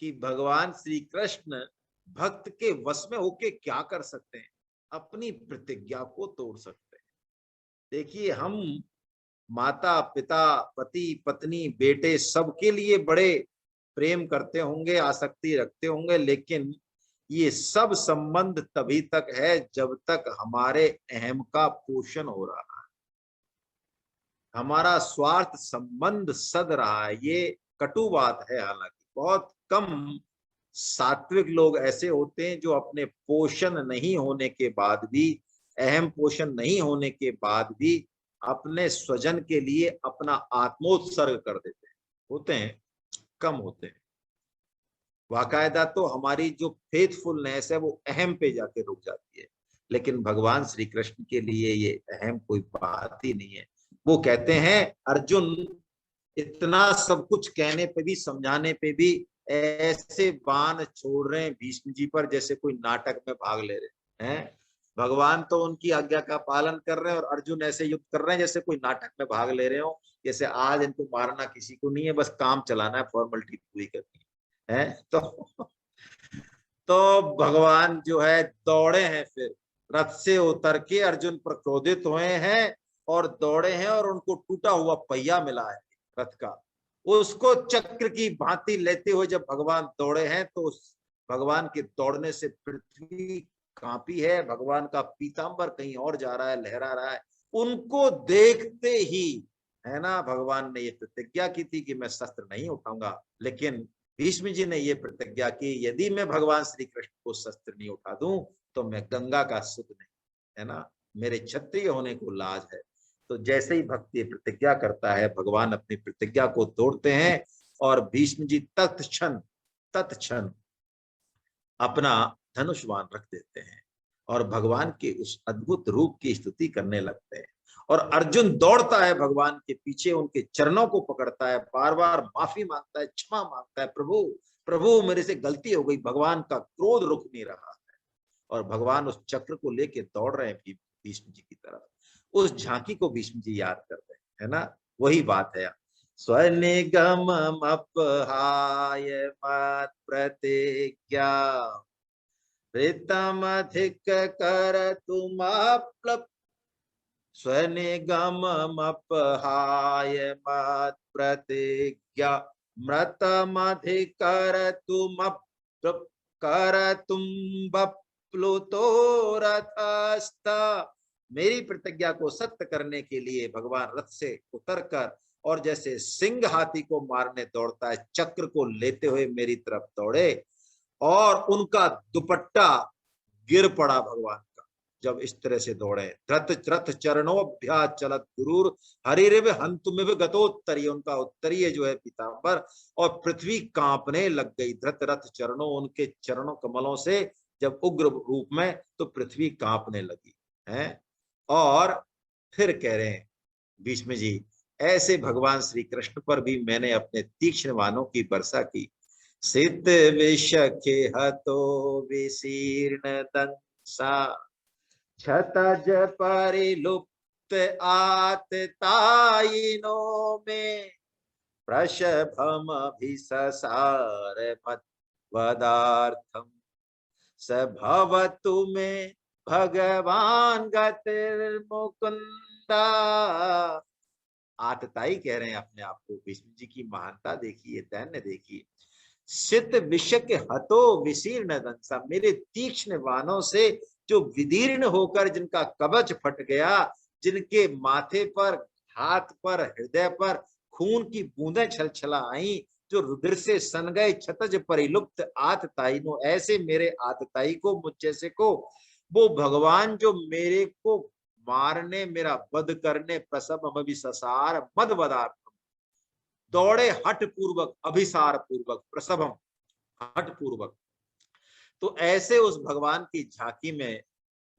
कि भगवान श्री कृष्ण भक्त के वश में होके क्या कर सकते हैं, अपनी प्रतिज्ञा को तोड़ सकते हैं। देखिए, हम माता पिता पति पत्नी बेटे सबके लिए बड़े प्रेम करते होंगे, आसक्ति रखते होंगे, लेकिन ये सब संबंध तभी तक है जब तक हमारे अहम का पोषण हो रहा है, हमारा स्वार्थ संबंध सद रहा है। ये कटु बात है, हालांकि बहुत कम सात्विक लोग ऐसे होते हैं जो अपने पोषण नहीं होने के बाद भी, अहम पोषण नहीं होने के बाद भी अपने स्वजन के लिए अपना आत्मोत्सर्ग कर देते हैं। होते हैं, कम होते हैं। वाकायदा तो हमारी जो फेथफुलनेस है वो अहम पे जाके रुक जाती है, लेकिन भगवान श्री कृष्ण के लिए ये अहम कोई बात ही नहीं है। वो कहते हैं, अर्जुन इतना सब कुछ कहने पे भी, समझाने पे भी ऐसे बाण छोड़ रहे हैं भीष्म जी पर जैसे कोई नाटक में भाग ले रहे हैं। भगवान तो उनकी आज्ञा का पालन कर रहे हैं और अर्जुन ऐसे युद्ध कर रहे हैं जैसे कोई नाटक में भाग ले रहे हो, जैसे आज इनको मारना किसी को नहीं है, बस काम चलाना है, फॉर्मेलिटी पूरी करनी है। तो भगवान जो है दौड़े हैं, फिर रथ से उतर के अर्जुन पर क्रोधित हुए हैं और दौड़े हैं, और उनको टूटा हुआ पहिया मिला है रथ का, उसको चक्र की भांति लेते हुए जब भगवान दौड़े हैं तो उस भगवान के दौड़ने से पृथ्वी कांपी है, भगवान का पीतांबर कहीं और जा रहा है, लहरा रहा है। उनको देखते ही, है ना, भगवान ने ये प्रतिज्ञा की थी कि मैं शस्त्र नहीं उठाऊंगा, लेकिन भीष्म जी ने ये प्रतिज्ञा की, यदि मैं भगवान श्री कृष्ण को शस्त्र नहीं उठा दूं तो मैं गंगा का सुत नहीं, है ना, मेरे क्षत्रिय होने को लाज है। तो जैसे ही भक्ति प्रतिज्ञा करता है, भगवान अपनी प्रतिज्ञा को तोड़ते हैं और भीष्म जी तत्क्षण अपना धनुष्वान रख देते हैं और भगवान के उस अद्भुत रूप की स्तुति करने लगते हैं। और अर्जुन दौड़ता है भगवान के पीछे, उनके चरणों को पकड़ता है, बार बार माफी मांगता है, क्षमा मांगता है, प्रभु प्रभु मेरे से गलती हो गई। भगवान का क्रोध रुक नहीं रहा है और भगवान उस चक्र को लेके दौड़ रहे हैं भीष्म जी की तरफ। उस झांकी को भीष्म जी याद करते हैं, है ना, वही बात है। स्वनिगम अपहाय मत प्रतिज्ञा प्रीतम अधिक कर तुम स्वनिगम अपहाय मत प्रतिज्ञा मृतम अधिकर तुम बप्लुतो रथस्था। मेरी प्रतिज्ञा को सत्य करने के लिए भगवान रथ से उतरकर और जैसे सिंह हाथी को मारने दौड़ता है, चक्र को लेते हुए मेरी तरफ दौड़े और उनका दुपट्टा गिर पड़ा भगवान का जब इस तरह से दौड़े। रथ चरणोभ्या चलत गुरुर हरिरिव हंतुमिव गतोत्तरीय, उनका उत्तरीय जो है पीतांबर, और पृथ्वी कांपने लग गई। धृत रथ चरणों, उनके चरणों कमलों से जब उग्र रूप में, तो पृथ्वी कांपने लगी है। और फिर कह रहे हैं भीष्म जी, ऐसे भगवान श्री कृष्ण पर भी मैंने अपने तीक्ष्ण बाणों की वर्षा की। सित विषखे हतो विशीर्ण दंसा क्षतज परिलुप्त आततायिनो में प्रशभम अभिससार मद्वदार्थम स भवतु में भगवान गतिर्मुकुंदा। आतताई कह रहे हैं अपने आप को। भीष्म जी की महानता देखिए, दैन्य देखिए। सित विषक हतो विशीर्ण दंसा, मेरे तीक्ष्ण बाणों से जो विदीर्ण होकर जिनका कवच फट गया, जिनके माथे पर, हाथ पर, हृदय पर खून की बूंदें छलछला आई, जो रुधिर से सन गए, क्षतज परिलुप्त आततायिनो, ऐसे मेरे आतताई को, मुझ जैसे को, वो भगवान जो मेरे को मारने, मेरा वध करने, प्रसव अभिससार मद वदार्थम, दौड़े हठ पूर्वक, अभिसार पूर्वक, प्रसभम, हठ पूर्वक। तो ऐसे उस भगवान की झांकी में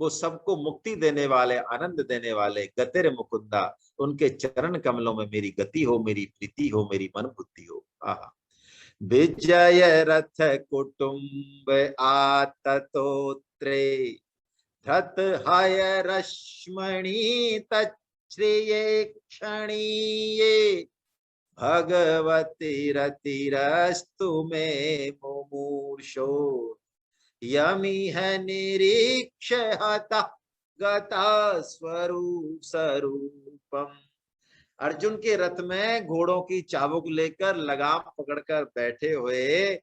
वो सबको मुक्ति देने वाले, आनंद देने वाले गतिर मुकुंदा, उनके चरण कमलों में मेरी गति हो, मेरी प्रीति हो, मेरी मन बुद्धि हो। आहा। विजय रथ कुटुंब आततोत्रे धत हय रश्मणि तच्छ्रिये क्षणीये भगवती रतिरस्तु मे मुमूर्षो यमिह निरीक्ष हता गता स्वरूप स्वरूपम। अर्जुन के रथ में घोड़ों की चाबुक लेकर लगाम पकड़कर बैठे हुए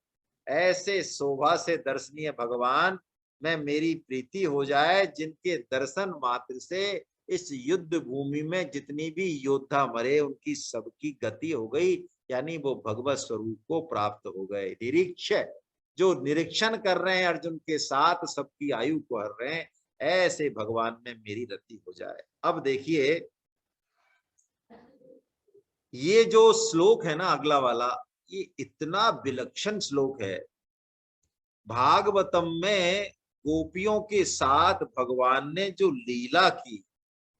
ऐसे शोभा से दर्शनीय भगवान में मेरी प्रीति हो जाए, जिनके दर्शन मात्र से इस युद्ध भूमि में जितनी भी योद्धा मरे उनकी सबकी गति हो गई, यानी वो भगवत स्वरूप को प्राप्त हो गए। निरीक्ष, जो निरीक्षण कर रहे हैं अर्जुन के साथ, सबकी आयु को हर रहे हैं, ऐसे भगवान में मेरी रति हो जाए। अब देखिए ये जो श्लोक है ना अगला वाला, ये इतना विलक्षण श्लोक है। भागवतम में गोपियों के साथ भगवान ने जो लीला की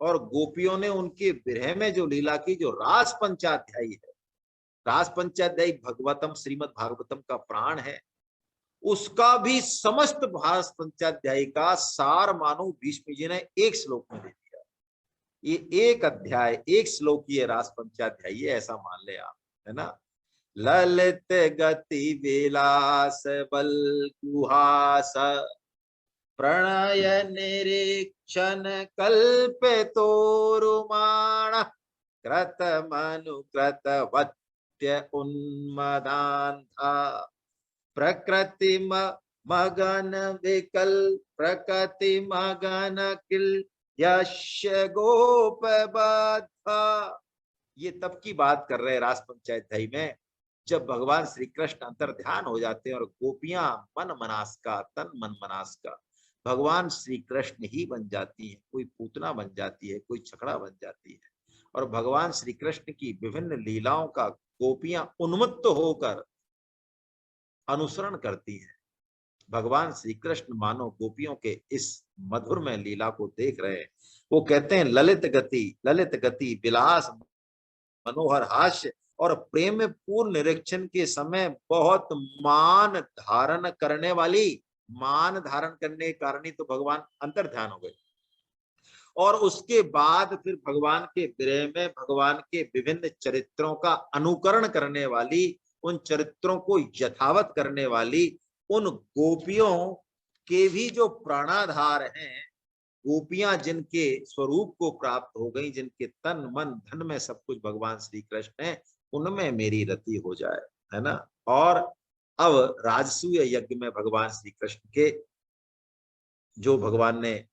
और गोपियों ने उनके विरह में जो लीला की, जो रास पंचाध्यायी है, रास पंचाध्यायी भगवतम श्रीमद् भागवतम का प्राण है, उसका भी समस्त भास पंचाध्यायी का सार मानो भीष्म जी ने एक श्लोक में दे दिया। ये एक अध्याय, एक श्लोक ये रास पंचाध्यायी है, ऐसा मान ले आप, है ना। ललित गति विलास बल गुहास प्रणय निरीक्षण कल्पितो रुमाण कृत मनु कृत वत्य उन्मदान्धा प्रकृति मगन विकल प्रकृति मगन किल यश गोप बाधा। ये तब की बात कर रहे हैं रास पंचाध्यायी में, जब भगवान श्री कृष्ण अंतर ध्यान हो जाते हैं और गोपियां मन मनास का, तन मन मनास का भगवान श्री कृष्ण ही बन जाती है। कोई पूतना बन जाती है, कोई छकड़ा बन जाती है, और भगवान श्री कृष्ण की विभिन्न लीलाओं का गोपियां उन्मत्त होकर अनुसरण करती हैं। भगवान श्री कृष्ण मानो गोपियों के इस मधुर में लीला को देख रहे हैं। वो कहते हैं ललित गति विलास मनोहर हास्य और प्रेम पूर्ण निरीक्षण के समय बहुत मान धारण करने वाली, मान धारण करने के कारण ही तो भगवान अंतर ध्यान हो गए। और उसके बाद फिर भगवान के विरह में भगवान के विभिन्न चरित्रों का अनुकरण करने वाली, उन चरित्रों को यथावत करने वाली उन गोपियों के भी जो प्राणाधार हैं, गोपियां जिनके स्वरूप को प्राप्त हो गई, जिनके तन मन धन में सब कुछ भगवान श्री कृष्ण है, उनमें मेरी रति हो जाए, है ना। और अब राजसूय यज्ञ में भगवान श्री कृष्ण के जो भगवान ने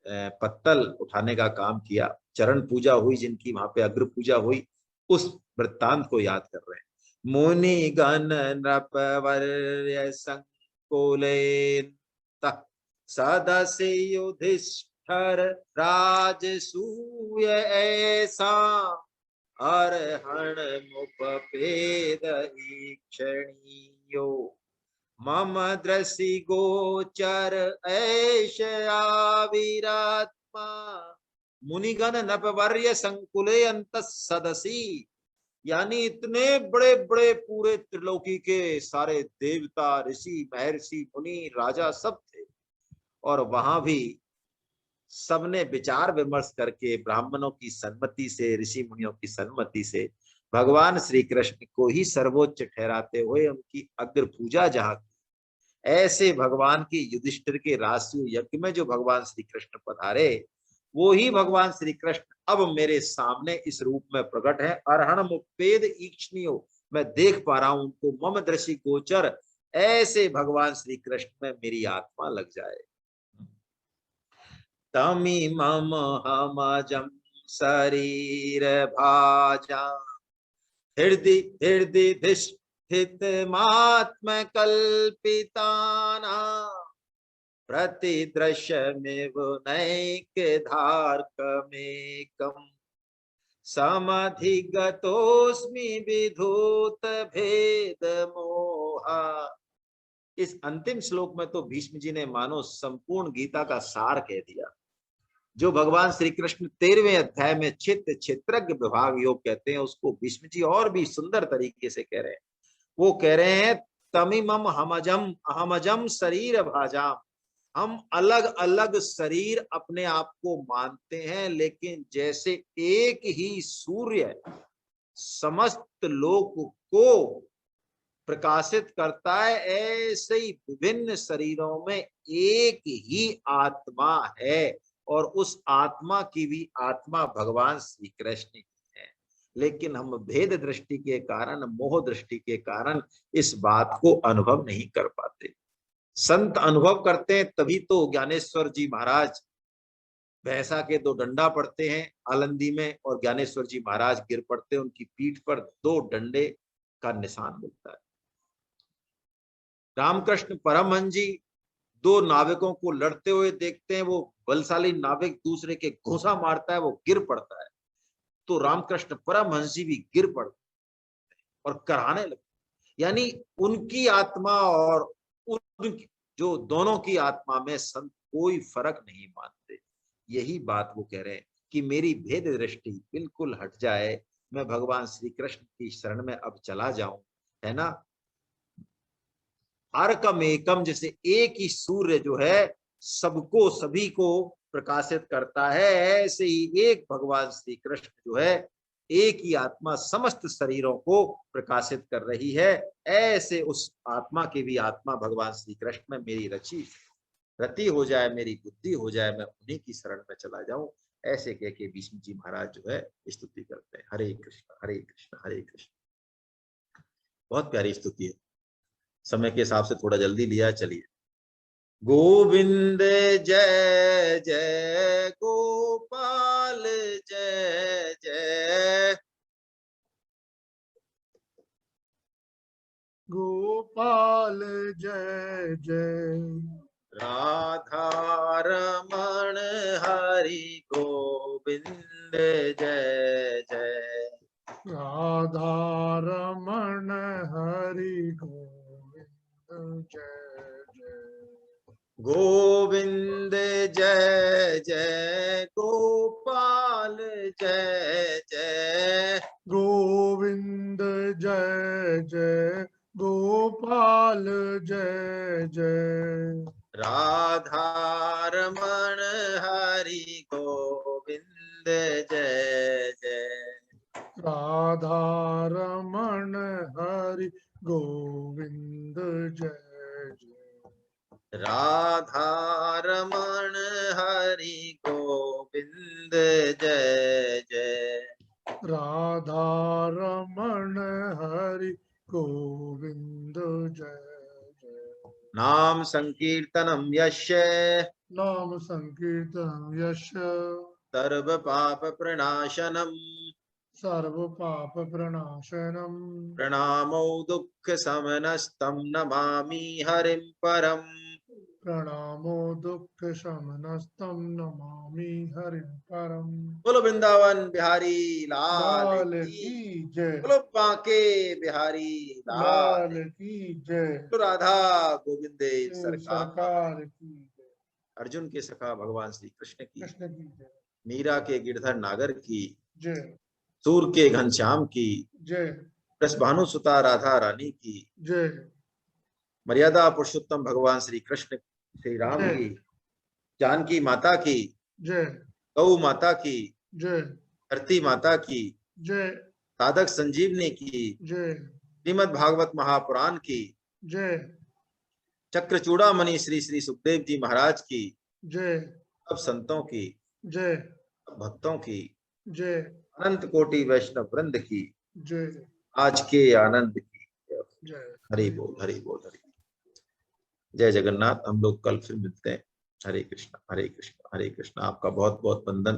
पत्तल उठाने का काम किया, चरण पूजा हुई जिनकी, वहां पे अग्र पूजा हुई, उस वृत्तांत को याद कर रहे हैं। मुनि गण नृपवर्य संकुलेन सदस्य युधिष्ठिर राजसूय ऐसा अर्हण मुपपेद ईक्षणीयो मम दृशि गोचर ऐशया वीरात्मा मुनिगण नपवर्य संकुले अंत सदसी। यानी इतने बड़े बड़े पूरे त्रिलोकी के सारे देवता, ऋषि, महर्षि, मुनि, राजा सब थे, और वहां भी सबने विचार विमर्श करके ब्राह्मणों की सम्मति से, ऋषि मुनियों की सम्मति से भगवान श्री कृष्ण को ही सर्वोच्च ठहराते हुए उनकी अग्र पूजा जहां, ऐसे भगवान की युधिष्ठिर के राजसूय यज्ञ में जो भगवान श्री कृष्ण पधारे, वो ही भगवान श्री कृष्ण अब मेरे सामने इस रूप में प्रकट है। अर्हण मुपेद ईक्षणीयो, मैं देख पा रहा हूं उनको, मम दृशि गोचर, ऐसे भगवान श्री कृष्ण में मेरी आत्मा लग जाए। तमी मम हमजम शरीर भाजा हृदय हृदय धिष्ठित मात्म कल्पिताना प्रतिदृश्यमेव नैक धार्कमेकम् समधिगतोऽस्मि विधूत भेद मोहा। इस अंतिम श्लोक में तो भीष्म जी ने मानो संपूर्ण गीता का सार कह दिया। जो भगवान श्री कृष्ण 13वें अध्याय में चित्त क्षेत्रज्ञ विभाग योग कहते हैं, उसको भीष्म जी और भी सुंदर तरीके से कह रहे हैं। वो कह रहे हैं तमिमम हमजम अहमजम शरीर भाजाम। हम अलग अलग शरीर अपने आप को मानते हैं, लेकिन जैसे एक ही सूर्य समस्त लोक को प्रकाशित करता है, ऐसे ही विभिन्न शरीरों में एक ही आत्मा है, और उस आत्मा की भी आत्मा भगवान श्री कृष्ण है। लेकिन हम भेद दृष्टि के कारण, मोह दृष्टि के कारण इस बात को अनुभव नहीं कर पाते। संत अनुभव करते हैं तभी तो ज्ञानेश्वर जी महाराज भैंसा के 2 डंडा पड़ते हैं आलंदी में, और ज्ञानेश्वर जी महाराज गिर पड़ते हैं, उनकी पीठ पर 2 डंडे का निशान मिलता है। रामकृष्ण परमहंस जी 2 नाविकों को लड़ते हुए देखते हैं, वो बलशाली नाविक दूसरे के घुसा मारता है, वो गिर पड़ता है, तो रामकृष्ण परमहंस जी भी गिर पड़ते और कराने लगते। यानी उनकी आत्मा और उनकी, जो दोनों की आत्मा में संत कोई फर्क नहीं मानते। यही बात वो कह रहे हैं कि मेरी भेद दृष्टि बिल्कुल हट जाए, मैं भगवान श्री कृष्ण की शरण में अब चला जाऊं, है ना। आरकम एकम, जैसे एक ही सूर्य जो है सबको सभी को प्रकाशित करता है, ऐसे ही एक भगवान श्री कृष्ण जो है एक ही आत्मा समस्त शरीरों को प्रकाशित कर रही है। ऐसे उस आत्मा की भी आत्मा भगवान श्री कृष्ण में मेरी रति हो जाए, मेरी बुद्धि हो जाए, मैं उन्हीं की शरण में चला जाऊं। ऐसे कह के भीष्म जी महाराज जो है स्तुति करते हैं। हरे कृष्ण हरे कृष्ण हरे कृष्ण। बहुत प्यारी स्तुति है। समय के हिसाब से थोड़ा जल्दी लिया, चलिए। गोविंद जय जय गोपाल जय जय, गोपाल जय जय, राधा रमण हरि गोविंद जय जय, राधा रमण हरि गोविंद जय जय, गोविंद जय जय गोपाल जय जय, गोविंद जय जय गोपाल जय जय, राधा रमण हरि गोविंद जय जय, राधा रमण हरि गोविंद जय जय, राधा रमण हरि गोविंद जय जय, राधा रमण हरि गोविंद जय जय, नाम संकीर्तनम यस्य नाम संकीर्तन यश सर्व पाप प्रणाशनम, सर्व पाप प्रणाशनम, प्रणामो दुःख समनस्तम नमामि हरिं परम। प्रणामो दुःख शमनस्तम नमामि हरिं परम। बोलो वृंदावन बिहारी लाल लाल की, की जय, बोलो बांके बिहारी लाल, लाल की जय, बोलो राधा गोविंद सरकार, सरकार की जय, अर्जुन के सखा भगवान श्री कृष्ण की, कृष्ण की जय, मीरा के गिरधर नागर की, जय सूर के घनश्याम की, जय, भानु सुता राधा रानी की, जय मर्यादा पुरुषोत्तम भगवान श्री कृष्ण श्री राम जय, की, जानकी माता की, जय गौ माता की, जय, धरती माता की, जय साधक संजीवनी की, जय, श्रीमद् भागवत महापुराण की, जय चक्र चूड़ामणि श्री श्री सुखदेव जी महाराज की, जय, सब संतों की, जय सब भक्तों की, जय, अनंत कोटि वैष्णव वृंद की, जय आज के आनंद की। जय, हरि बोल हरि बोल हरि। जय जगन्नाथ। हम लोग कल फिर मिलते हैं। हरे कृष्ण हरे कृष्ण हरे कृष्ण। आपका बहुत बहुत वंदन।